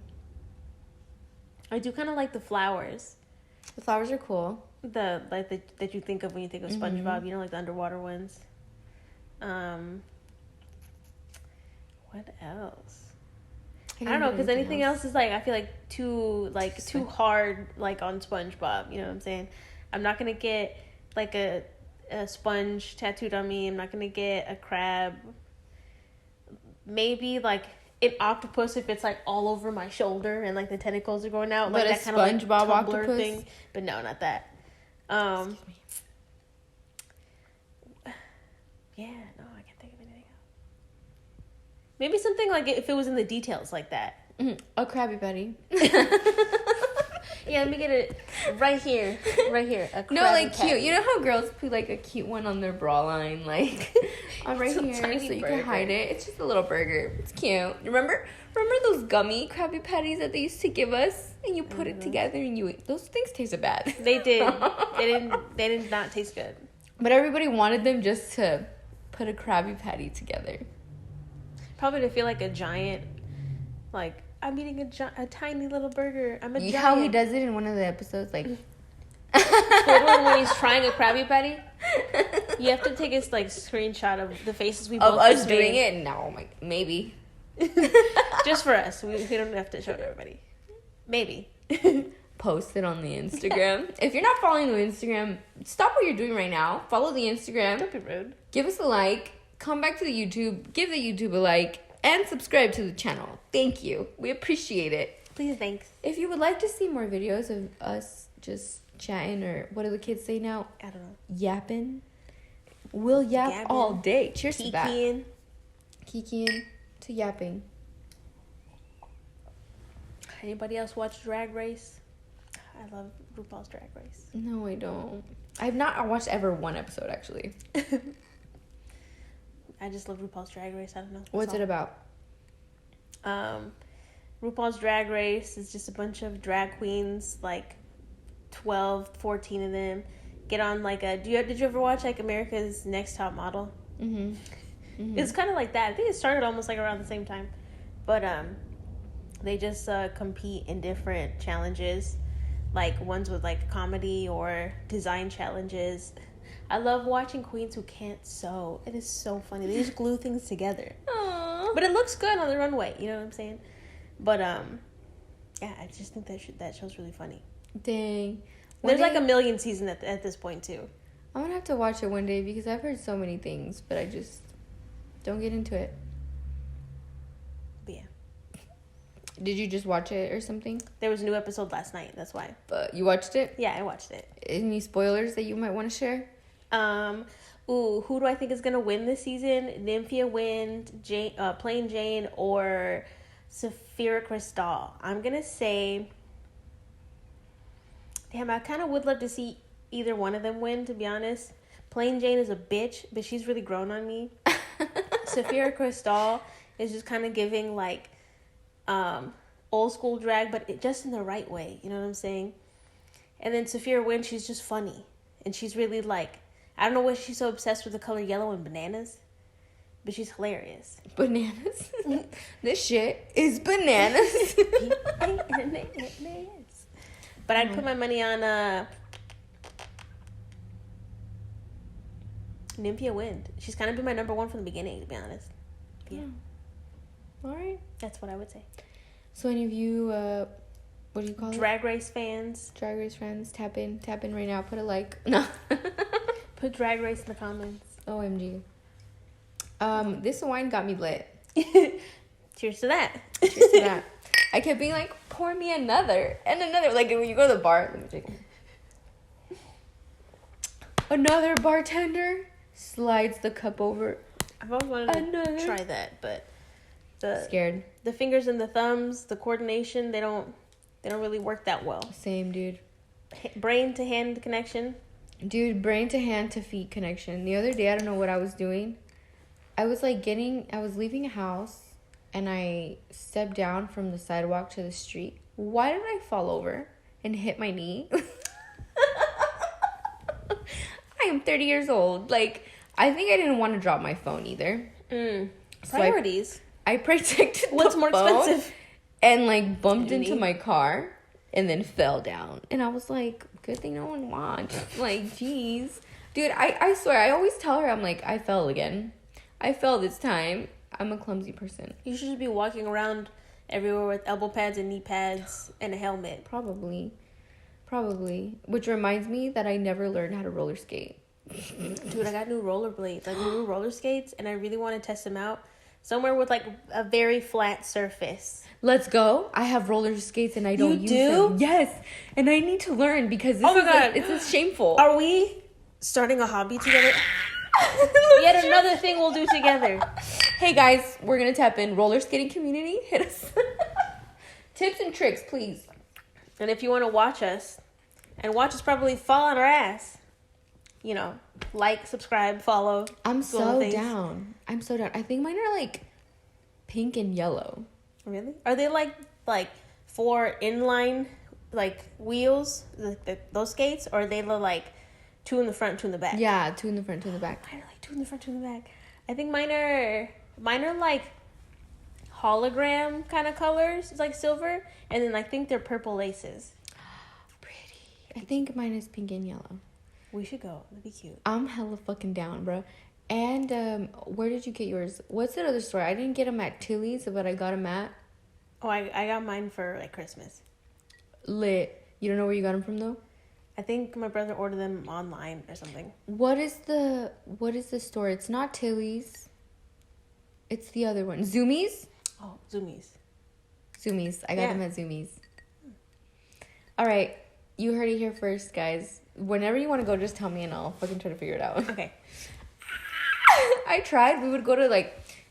I do kind of like the flowers. The flowers are cool. That you think of when you think of SpongeBob. You know, like the underwater ones. What else? I don't know, because anything else is like, I feel like too hard, like on SpongeBob. You know what I'm saying? I'm not gonna get like a sponge tattooed on me. I'm not gonna get a crab. Maybe like an octopus if it's like all over my shoulder and like the tentacles are going out, but like that kind of like SpongeBob tumbler octopus thing. But no, not that. Yeah, no, I can't think of anything else. Maybe something like if it was in the details like that. A Krabby Patty. Yeah, let me get it right here. Right here. A No, like Krabby Patty. cute. You know how girls put like a cute one on their bra line? Like, right It's a here tiny so you burger. can hide it. It's just a little burger. It's cute. Remember those gummy Krabby Patties that they used to give us? And you put it together and you eat. Those things tasted bad. They did. They did not taste good. But everybody wanted them just to put a Krabby Patty together. Probably to feel like a giant, like, I'm eating a tiny little burger. I'm a giant. How he does it in one of the episodes, like... Squidward, when he's trying a Krabby Patty, you have to take a like screenshot of the faces we both of us just doing made. it? No, maybe. Just for us. We don't have to show it to everybody. Maybe. Post it on the Instagram. If you're not following the Instagram, stop what you're doing right now. Follow the Instagram. Don't be rude. Give us a like. Come back to the YouTube. Give the YouTube a like. And subscribe to the channel. Thank you. We appreciate it. Please, thanks. If you would like to see more videos of us just chatting, or what do the kids say now? I don't know. Yapping. We'll yap Gabbing. all day. Cheers to that. Kikiing. To yapping. Anybody else watch Drag Race? I love RuPaul's Drag Race. No, I don't. I've not watched ever one episode, actually. I just love RuPaul's Drag Race. I don't know. What's it about? RuPaul's Drag Race is just a bunch of drag queens, like 12, 14 of them, get on like a... Did you ever watch like America's Next Top Model? Mm-hmm. It's kind of like that. I think it started almost like around the same time. But they just compete in different challenges, like ones with like comedy or design challenges. I love watching queens who can't sew. It is so funny. They just glue things together. Aww. But it looks good on the runway. You know what I'm saying? But yeah, I just think that show's really funny. Dang. There's like a million seasons at this point too. I'm gonna have to watch it one day because I've heard so many things, but I just don't get into it. But yeah, did you just watch it or something? there was a new episode last night. That's why. But you watched it? Yeah, I watched it. Any spoilers that you might want to share? Who do I think is gonna win this season? Nymphia Wind, Plain Jane, or Saphira Crystal? I'm gonna say, damn, I kind of would love to see either one of them win, to be honest. Plain Jane is a bitch, but she's really grown on me. Saphira Crystal is just kind of giving like old school drag, but just in the right way. You know what I'm saying? And then Saphira Wind, she's just funny, and she's really like, I don't know why she's so obsessed with the color yellow and bananas, but she's hilarious. Bananas? This shit is bananas. But I'd put my money on Nymphia Wind. She's kind of been my number one from the beginning, to be honest. Yeah. All right. That's what I would say. So any of you, what do you call it? Drag Race fans. Drag Race friends, tap in right now. Put a like. No. Put Drag Race in the comments. OMG. This wine got me lit. Cheers to that. Cheers to that. I kept being like, pour me another and another. Like when you go to the bar, let me take it. Another bartender slides the cup over. I've always wanted to try that, but Scared. The fingers and the thumbs, the coordination, they don't really work that well. Same, dude. Brain to hand connection. Dude, brain to hand to feet connection. The other day, I don't know what I was doing. I was leaving a house and I stepped down from the sidewalk to the street. Why did I fall over and hit my knee? am 30 years old. Like, I think I didn't want to drop my phone either. Priorities. So I protected What's more expensive? And, like, bumped into my car and then fell down. And I was like, good thing no one watched. Like, jeez. Dude, I swear, I always tell her, I'm like, I fell again. I fell this time. I'm a clumsy person. You should just be walking around everywhere with elbow pads and knee pads and a helmet. Probably. Which reminds me that I never learned how to roller skate. Dude, I got new rollerblades, like new roller skates, and I really want to test them out somewhere with like a very flat surface. Let's go. I have roller skates and I don't use them. Yes. And I need to learn because it's shameful. Are we starting a hobby together? Yet another thing we'll do together. Hey guys, we're gonna tap in roller skating community. Hit us. Tips and tricks, please. And if you want to watch us probably fall on our ass, like, subscribe, follow. I'm so down. I think mine are like pink and yellow. Really? Are they like 4 inline like wheels, those skates, or are they like 2 in the front, 2 in the back? Yeah, 2 in the front, 2 in the back. Mine are like 2 in the front, 2 in the back. I think mine are like hologram kind of colors. It's like silver, and then I think they're purple laces. Pretty. I think mine is pink and yellow. We should go. That'd be cute. I'm hella fucking down, bro. And where did you get yours? What's that other store? I didn't get them at Tilly's, but I got them at... Oh, I got mine for like Christmas. Lit. You don't know where you got them from though? I think my brother ordered them online or something. What is the store? It's not Tilly's. It's the other one. Zoomies? Oh, Zoomies. I got them at Zoomies. All right. You heard it here first, guys. Whenever you want to go, just tell me and I'll fucking try to figure it out. Okay. I tried. We would go to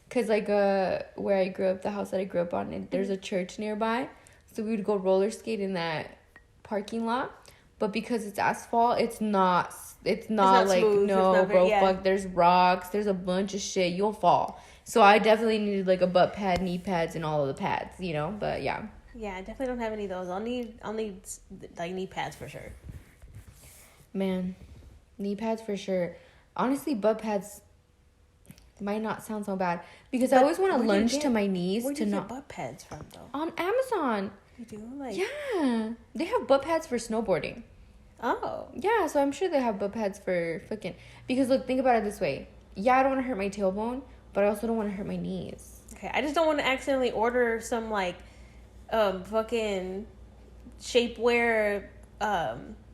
because where I grew up, the house that I grew up on, and there's a church nearby. So we would go roller skate in that parking lot. But because it's asphalt, it's not like, smooth. no, bro, fuck, there's rocks, there's a bunch of shit, you'll fall. So I definitely needed like a butt pad, knee pads, and all of the pads, but yeah. Yeah, I definitely don't have any of those. I'll need like knee pads for sure. Man, knee pads for sure. Honestly, butt pads might not sound so bad because I always want to lunge to my knees. Where do you get butt pads from though? On Amazon. You do? Like, yeah, they have butt pads for snowboarding. Oh. Yeah, so I'm sure they have butt pads for fucking... Because, look, think about it this way. Yeah, I don't want to hurt my tailbone, but I also don't want to hurt my knees. Okay, I just don't want to accidentally order some, like, fucking shapewear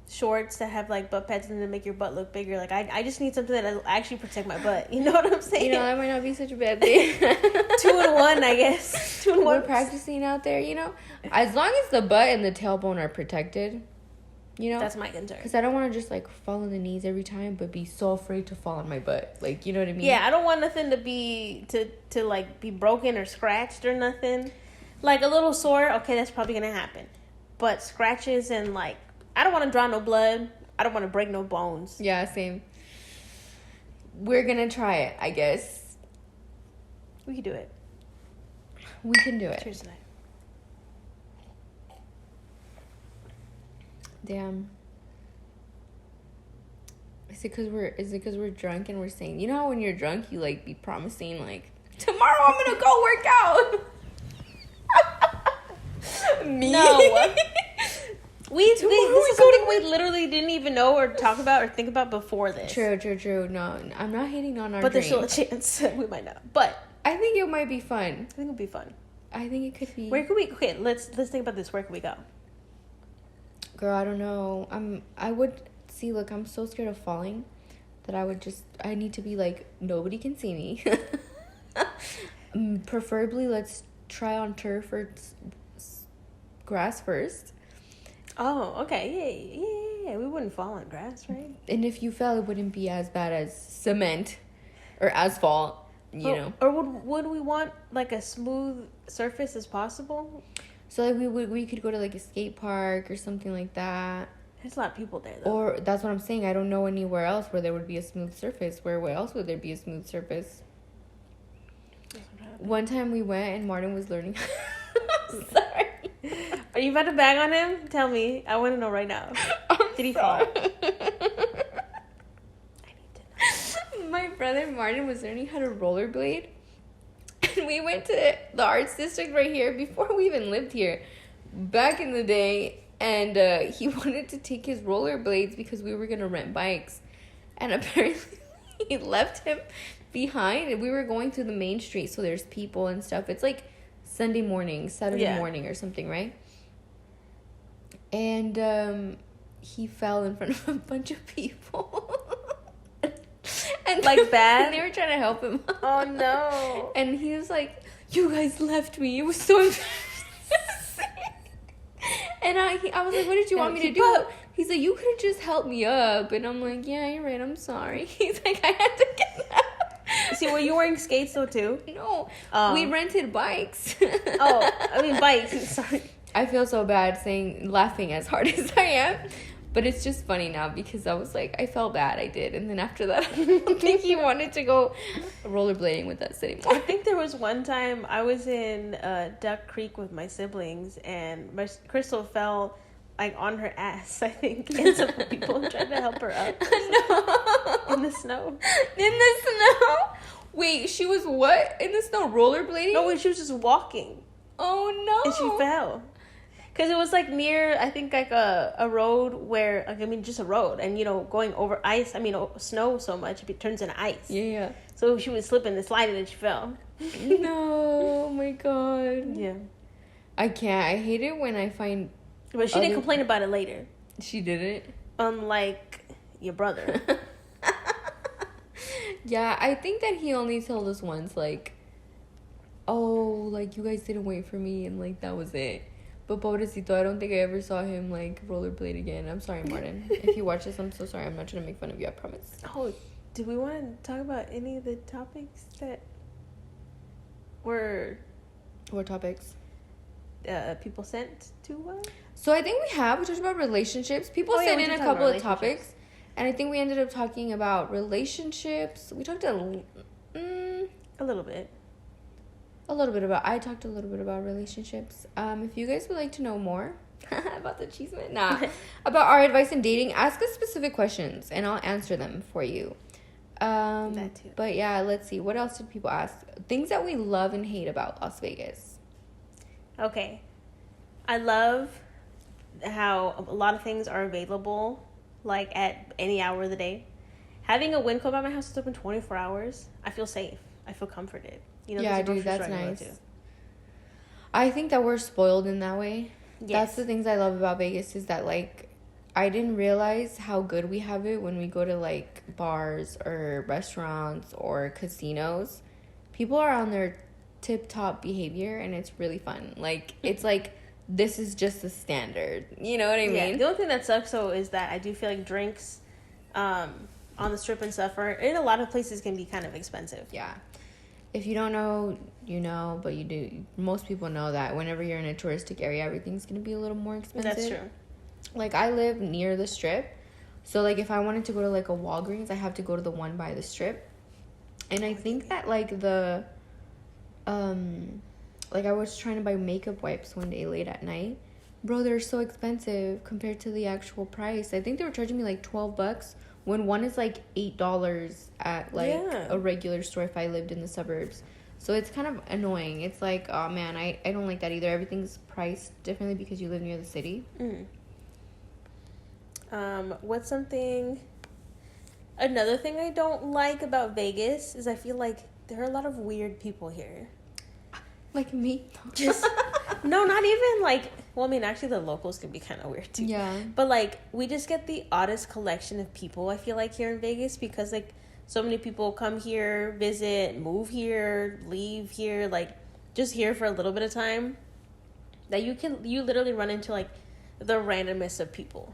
shorts that have, like, butt pads and then make your butt look bigger. Like, I just need something that'll actually protect my butt. You know what I'm saying? That might not be such a bad thing. 2 in 1, I guess. 2 in 1. We're practicing out there, As long as the butt and the tailbone are protected... That's my concern. Because I don't want to just, like, fall on the knees every time, but be so afraid to fall on my butt. Like, you know what I mean? Yeah, I don't want nothing to be, like, be broken or scratched or nothing. Like, a little sore, okay, that's probably going to happen. But scratches and, like, I don't want to draw no blood. I don't want to break no bones. Yeah, same. We're going to try it, I guess. We can do it. We can do it. Cheers to that. Damn. Is it because we're drunk and we're saying, how when you're drunk you like be promising like tomorrow I'm gonna go work out? Me? No. This is something we literally didn't even know or talk about or think about before this. True. No, I'm not hating on our But dreams. there's still a chance we might not. But I think it might be fun. I think it'll be fun. I think it could be. Where could we? Okay, let's think about this. Where could we go? Girl, I don't know. Look, I'm so scared of falling that I need to be like, nobody can see me. Preferably, let's try on turf or grass first. Oh, okay. Yeah. We wouldn't fall on grass, right? And if you fell, it wouldn't be as bad as cement or asphalt, you know. Or would we want like a smooth surface as possible? So like we could go to like a skate park or something like that. There's a lot of people there though. Or that's what I'm saying. I don't know anywhere else where there would be a smooth surface. Where else would there be a smooth surface? One time we went and Martin was learning. Sorry. Are you about to bag on him? Tell me. I want to know right now. Did he fall? My brother Martin was learning how to rollerblade. And we went to the arts district right here before we even lived here, back in the day. And he wanted to take his rollerblades because we were going to rent bikes. And apparently he left him behind. And we were going through the main street, so there's people and stuff. It's like Sunday morning, Saturday morning or something, right? And he fell in front of a bunch of people. And like bad? And they were trying to help him. Oh, no. And he was like, you guys left me. It was so embarrassing. And I was like, what did you want me to do? Up. He's like, you could have just helped me up. And I'm like, yeah, you're right. I'm sorry. He's like, I had to get up. See, were you wearing skates though too? No. We rented bikes. Bikes. Sorry. I feel so bad laughing as hard as I am. But it's just funny now because I was like, I felt bad. I did. And then after that, I don't think he wanted to go rollerblading with us anymore. I think there was one time I was in Duck Creek with my siblings and Crystal fell like on her ass, I think. And some people tried to help her up. No. In the snow. In the snow? Wait, she was what? In the snow rollerblading? No, she was just walking. Oh, no. And she fell. Because it was, like, near, I think, like, a road where, like, I mean, just a road. And, you know, going over ice, I mean, snow so much, it turns into ice. Yeah. So she was slipping and sliding and she fell. No, oh, my God. Yeah. I can't. I hate it when I find... But she didn't complain about it later. She didn't? Unlike your brother. Yeah, I think that he only told us once, like, oh, like, you guys didn't wait for me, and, like, that was it. But pobrecito, I don't think I ever saw him, like, rollerblade again. I'm sorry, Martin. If you watch this, I'm so sorry. I'm not trying to make fun of you, I promise. Oh, do we want to talk about any of the topics that were... What topics? People sent to us? So I think we talked about relationships. People sent in a couple of topics. And I think we ended up talking about relationships. We talked a little bit. I talked a little bit about relationships. If you guys would like to know more about the achievement, about our advice in dating, ask us specific questions and I'll answer them for you. That too. But yeah, let's see. What else did people ask? Things that we love and hate about Las Vegas. Okay. I love how a lot of things are available, like, at any hour of the day. Having a Winco by my house is open 24 hours. I feel safe. I feel comforted. You know, yeah, dude, that's nice. I think that we're spoiled in that way. Yes. That's the things I love about Vegas is that, like, I didn't realize how good we have it when we go to, like, bars or restaurants or casinos. People are on their tip-top behavior, and it's really fun. Like, it's like, this is just the standard. You know what I mean? The only thing that sucks, though, is that I do feel like drinks on the strip and stuff in a lot of places can be kind of expensive. Yeah. If you don't know, you know, but you do. Most people know that whenever you're in a touristic area, everything's going to be a little more expensive. That's true. Like, I live near the strip. So, like, if I wanted to go to, like, a Walgreens, I have to go to the one by the strip. And I think that, like, like, I was trying to buy makeup wipes one day late at night. Bro, they're so expensive compared to the actual price. I think they were charging me, like, $12 when one is, like, $8 at, like, a regular store if I lived in the suburbs. So it's kind of annoying. It's like, oh, man, I don't like that either. Everything's priced differently because you live near the city. What's something... Another thing I don't like about Vegas is I feel like there are a lot of weird people here. Like me? Just... No, not even, like... Well, I mean, actually, the locals can be kind of weird, too. Yeah. But, like, we just get the oddest collection of people, I feel like, here in Vegas. Because, like, so many people come here, visit, move here, leave here. Like, just here for a little bit of time. That you literally run into, like, the randomest of people.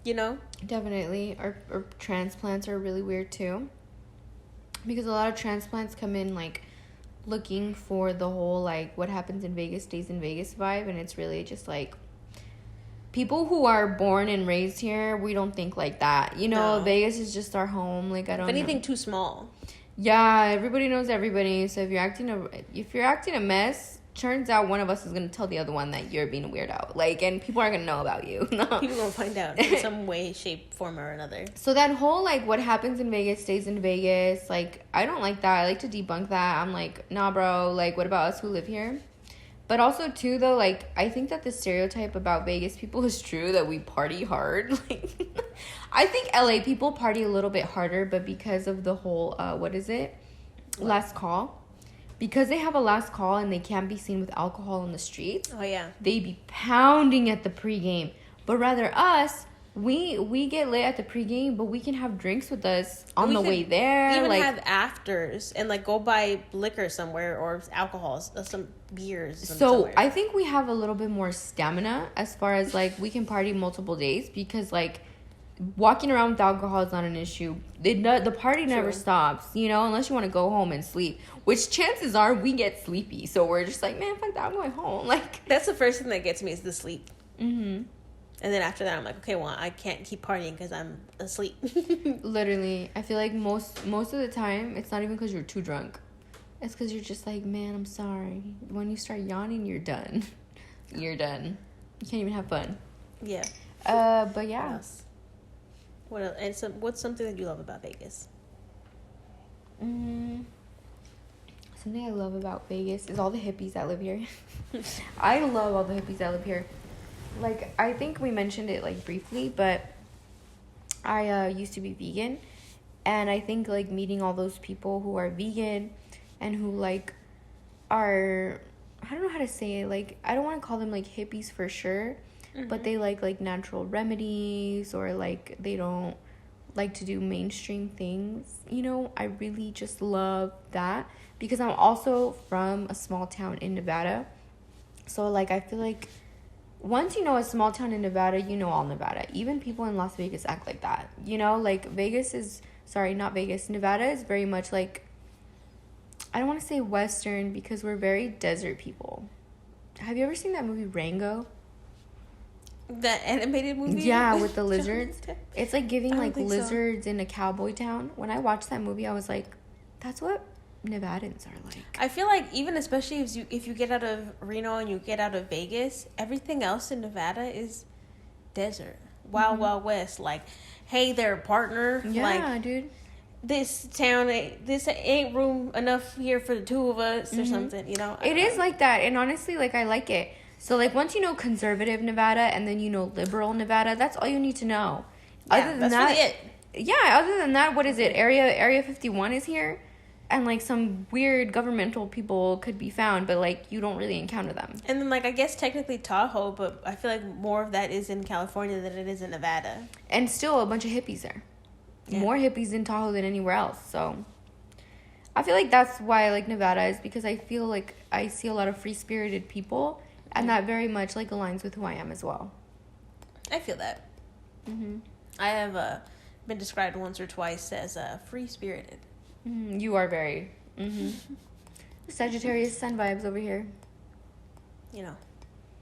You know? Definitely. Or transplants are really weird, too. Because a lot of transplants come in, like... looking for the whole, like, what happens in Vegas stays in Vegas vibe, and it's really just, like, people who are born and raised here, we don't think like that. You know, Vegas is just our home. Like, I don't know. If anything, too small. Yeah, everybody knows everybody, so if you're acting a mess, turns out one of us is going to tell the other one that you're being a weirdo. Like, and people aren't going to know about you. No. People going to find out in some way, shape, form, or another. So that whole, like, what happens in Vegas stays in Vegas. Like, I don't like that. I like to debunk that. I'm like, nah, bro. Like, what about us who live here? But also, too, though, like, I think that the stereotype about Vegas people is true, that we party hard. Like, I think LA people party a little bit harder, but because of the whole, what is it? Last call. Because they have a last call and they can't be seen with alcohol on the streets. Oh, yeah. They be pounding at the pregame. But rather us, we get lit at the pregame, but we can have drinks with us on the way there. Even like, have afters and, like, go buy liquor somewhere or alcohol, some beers. So I think we have a little bit more stamina as far as, like, we can party multiple days because, like, walking around with alcohol is not an issue. The party never stops, you know, unless you want to go home and sleep, which chances are we get sleepy. So we're just like, man, fuck that, I'm going home. Like, that's the first thing that gets me is the sleep. Mm-hmm. And then after that, I'm like, okay, well, I can't keep partying because I'm asleep. Literally, I feel like most of the time, it's not even because you're too drunk. It's because you're just like, man, I'm sorry. When you start yawning, you're done. You're done. You can't even have fun. Yeah. But yeah. What else? What else? And so, what's something that you love about Vegas? Something I love about Vegas is all the hippies that live here. I love all the hippies that live here. Like, I think we mentioned it, like, briefly, but I used to be vegan. And I think, like, meeting all those people who are vegan and who, like, are, I don't know how to say it. Like, I don't want to call them, like, hippies for sure. Mm-hmm. But they like natural remedies, or, like, they don't like to do mainstream things. You know, I really just love that. Because I'm also from a small town in Nevada. So, like, I feel like once you know a small town in Nevada, you know all Nevada. Even people in Las Vegas act like that. You know, like, Nevada is very much like, I don't want to say Western because we're very desert people. Have you ever seen that movie Rango? That animated movie? Yeah, with the lizards. It's like giving, like, lizards so. in a cowboy town. When I watched that movie, I was like, that's what Nevadans are like. I feel like, even especially if you get out of Reno and you get out of Vegas, everything else in Nevada is desert. Wild, Wild West. Like, hey there, partner. Yeah, like, dude. This town, this ain't room enough here for the two of us or something, you know? It is like that. And honestly, like, I like it. So, like, once you know conservative Nevada and then you know liberal Nevada, that's all you need to know. Yeah, other than that's that, really it. Yeah, other than that, what is it? Area 51 is here. And, like, some weird governmental people could be found, but, like, you don't really encounter them. And then, like, I guess technically Tahoe, but I feel like more of that is in California than it is in Nevada. And still a bunch of hippies there. Yeah. More hippies in Tahoe than anywhere else. So, I feel like that's why I like Nevada, is because I feel like I see a lot of free-spirited people, and that very much, like, aligns with who I am as well. I feel that. I have been described once or twice as free-spirited. You are very Sagittarius sun vibes over here. You know,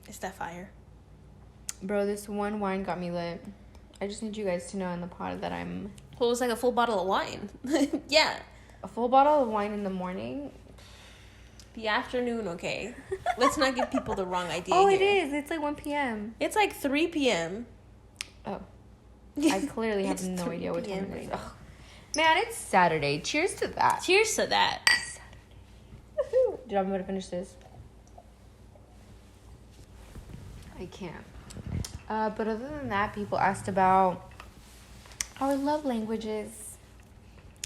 it's that fire. Bro, this one wine got me lit. I just need you guys to know in the pod that I'm... Well, it was like a full bottle of wine. Yeah. A full bottle of wine in the morning? The afternoon, okay. Let's not give people the wrong idea. Oh, here. it is. It's like 1 p.m. It's like 3 p.m. Oh. I clearly have no idea what time it is. Oh. Man, it's Saturday. Cheers to that. Cheers to that. Woohoo. Dude, I'm going to finish this. I can't. But other than that, people asked about our love languages.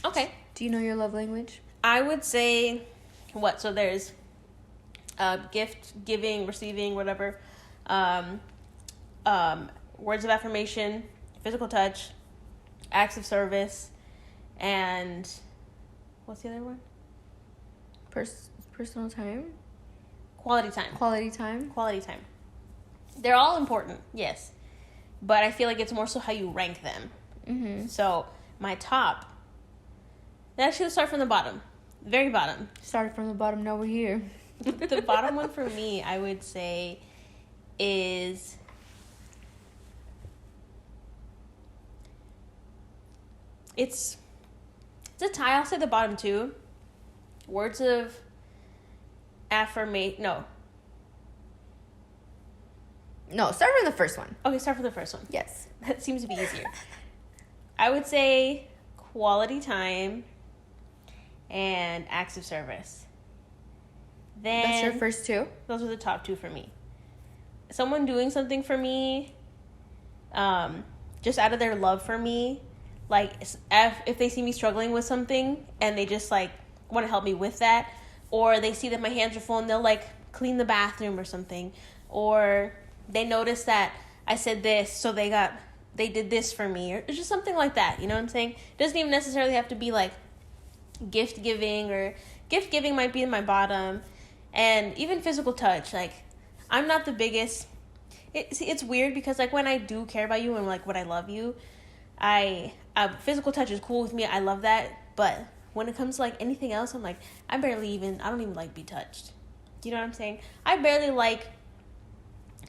Okay. Do you know your love language? I would say, what? So there's gift, giving, receiving, whatever. Words of affirmation, physical touch, acts of service, and what's the other one? Personal time? Quality time. Quality time? Quality time. They're all important, yes. But I feel like it's more so how you rank them. So, my top... Actually, let's start from the bottom. Very bottom. Started from the bottom, now we're here. The bottom one for me, I would say, is... It's a tie. I'll say the bottom two. Words of affirmation. No. No, start from the first one. Okay, start from the first one. Yes. That seems to be easier. I would say quality time and acts of service. Then That's your first two? Those are the top two for me. Someone doing something for me, just out of their love for me, like if they see me struggling with something and they just like want to help me with that, or they see that my hands are full and they'll like clean the bathroom or something, or they notice that I said this, so they did this for me, or it's just something like that. You know what I'm saying? It doesn't even necessarily have to be like gift giving, or gift giving might be in my bottom, and even physical touch. Like, I'm not the biggest. It's weird because like when I do care about you and like when I love you, physical touch is cool with me. I love that, but when it comes to like anything else, I'm like I don't even like be touched. You know what I'm saying? I barely like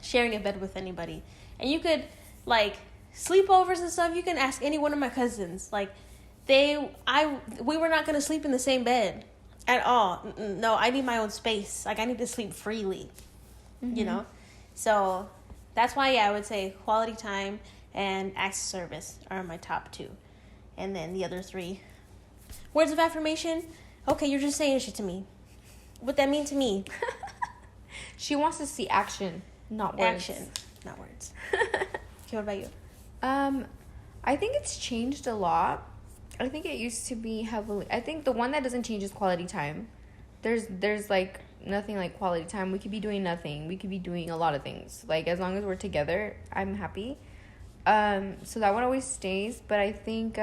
sharing a bed with anybody. And you could like sleepovers and stuff. You can ask any one of my cousins. Like we were not gonna sleep in the same bed at all. No, I need my own space. Like I need to sleep freely. Mm-hmm. You know, so that's why I would say quality time and acts of service are my top two, and then the other three. Words of affirmation. Okay, you're just saying shit to me. What that mean to me? She wants to see action, not words. Action, not words. Okay, what about you? I think it's changed a lot. I think it used to be heavily. I think the one that doesn't change is quality time. There's like nothing like quality time. We could be doing nothing. We could be doing a lot of things. Like as long as we're together, I'm happy. So that one always stays. But I think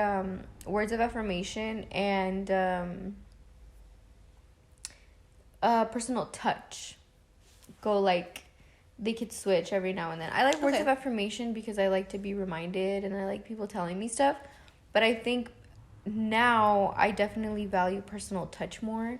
words of affirmation and personal touch go like they could switch every now and then. I like words of affirmation because I like to be reminded and I like people telling me stuff. But I think now I definitely value personal touch more.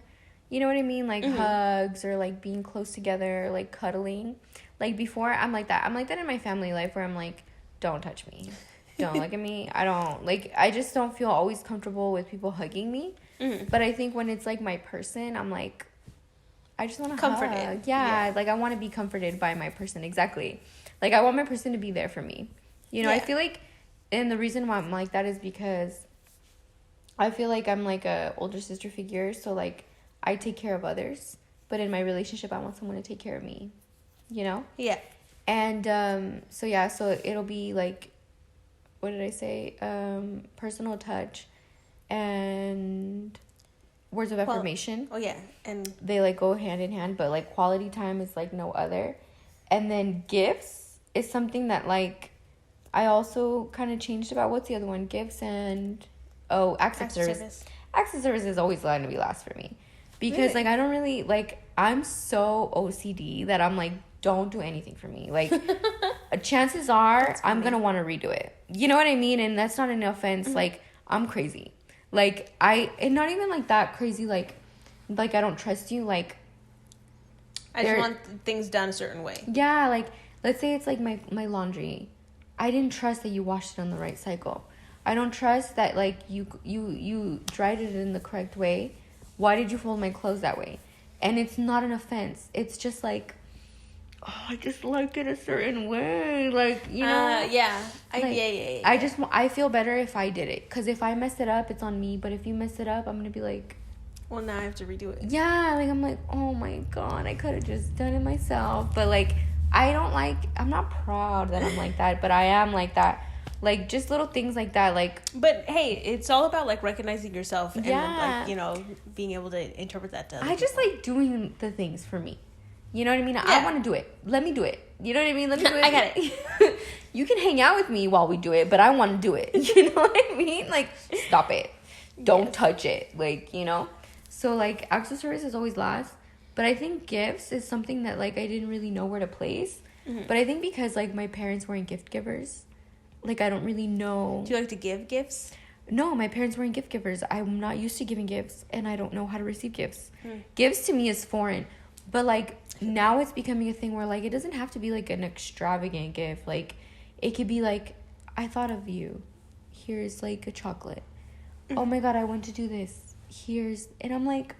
You know what I mean? Like hugs or like being close together, like cuddling. Like before, I'm like that. I'm like that in my family life where I'm like, don't touch me. Don't look at me. I just don't feel always comfortable with people hugging me. Mm-hmm. But I think when it's like my person, I'm like, I just want to hug. Yeah, like I want to be comforted by my person. Exactly. Like I want my person to be there for me. You know, I feel like, and the reason why I'm like that is because I feel like I'm like a older sister figure. So like I take care of others, but in my relationship, I want someone to take care of me. You know? Yeah. And so it'll be like, what did I say? Personal touch and words of affirmation. Oh yeah, and they like go hand in hand, but like quality time is like no other. And then gifts is something that like I also kind of changed about. What's the other one? Gifts and acts of service. Acts of service is always going to be last for me because really? Like I don't really like. I'm so OCD that I'm like, don't do anything for me. Like chances are I'm gonna want to redo it. You know what I mean? And that's not an offense. Mm-hmm. Like I'm crazy. Like and not even like that crazy. Like I don't trust you. Like I just want things done a certain way. Yeah. Like let's say it's like my laundry. I didn't trust that you washed it on the right cycle. I don't trust that like you dried it in the correct way. Why did you fold my clothes that way? And it's not an offense. It's just like, oh, I just like it a certain way. Like, you know. Yeah. I feel better if I did it. Because if I mess it up, it's on me. But if you mess it up, I'm going to be like, well, now I have to redo it. Yeah. Like, I'm like, oh my God, I could have just done it myself. But like, I'm not proud that I'm like that. But I am like that. Like, just little things like that, like... But, hey, it's all about, like, recognizing yourself and, like, you know, being able to interpret that to other people. just like doing the things for me. You know what I mean? Yeah. I want to do it. Let me do it. You know what I mean? Let me do it. I got it. You can hang out with me while we do it, but I want to do it. You know what I mean? Like, stop it. Don't touch it. Like, you know? So, like, acts of service is always last. But I think gifts is something that, like, I didn't really know where to place. Mm-hmm. But I think because, like, my parents weren't gift givers... Like, I don't really know. Do you like to give gifts? No, my parents weren't gift givers. I'm not used to giving gifts, and I don't know how to receive gifts. Gifts to me is foreign. But, like, now it's becoming a thing where, like, it doesn't have to be, like, an extravagant gift. Like, it could be, like, I thought of you. Here's, like, a chocolate. Oh, my God, I want to do this. And I'm like,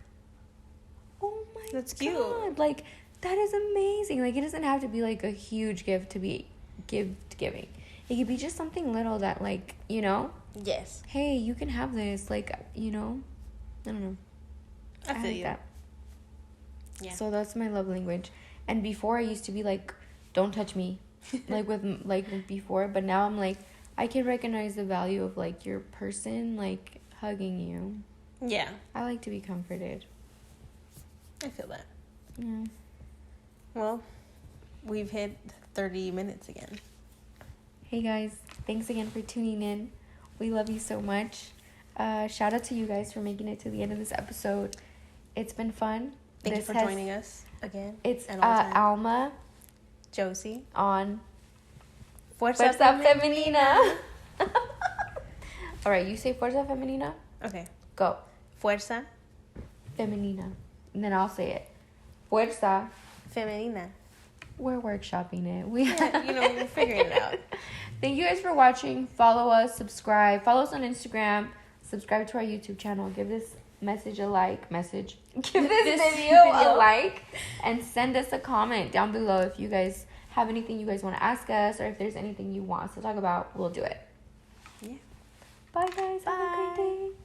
oh, my God. That's cute. Like, that is amazing. Like, it doesn't have to be like a huge gift to be gift giving. It could be just something little that, like, you know, Yes. hey, you can have this. Like, you know, I don't know. I feel like you. that. Yeah. So that's my love language. And before I used to be like, don't touch me, like before. But now I'm like, I can recognize the value of like your person like hugging you. Yeah. I like to be comforted. I feel that. Yeah. Well, we've hit 30 minutes again. Hey guys, thanks again for tuning in. We love you so much. Shout out to you guys for making it to the end of this episode. It's been fun. Thank you for joining us again. It's Alma, Josie on Fuerza Femenina. All right, you say Fuerza Femenina. Okay. Go. Fuerza Femenina. And then I'll say it. Fuerza Femenina. We're workshopping it. We're figuring it out. Thank you guys for watching. Follow us, subscribe. Follow us on Instagram. Subscribe to our YouTube channel. Give this message a like. Give this video a like. And send us a comment down below if you guys have anything you guys want to ask us, or if there's anything you want us to talk about, we'll do it. Yeah. Bye, guys. Bye. Have a great day.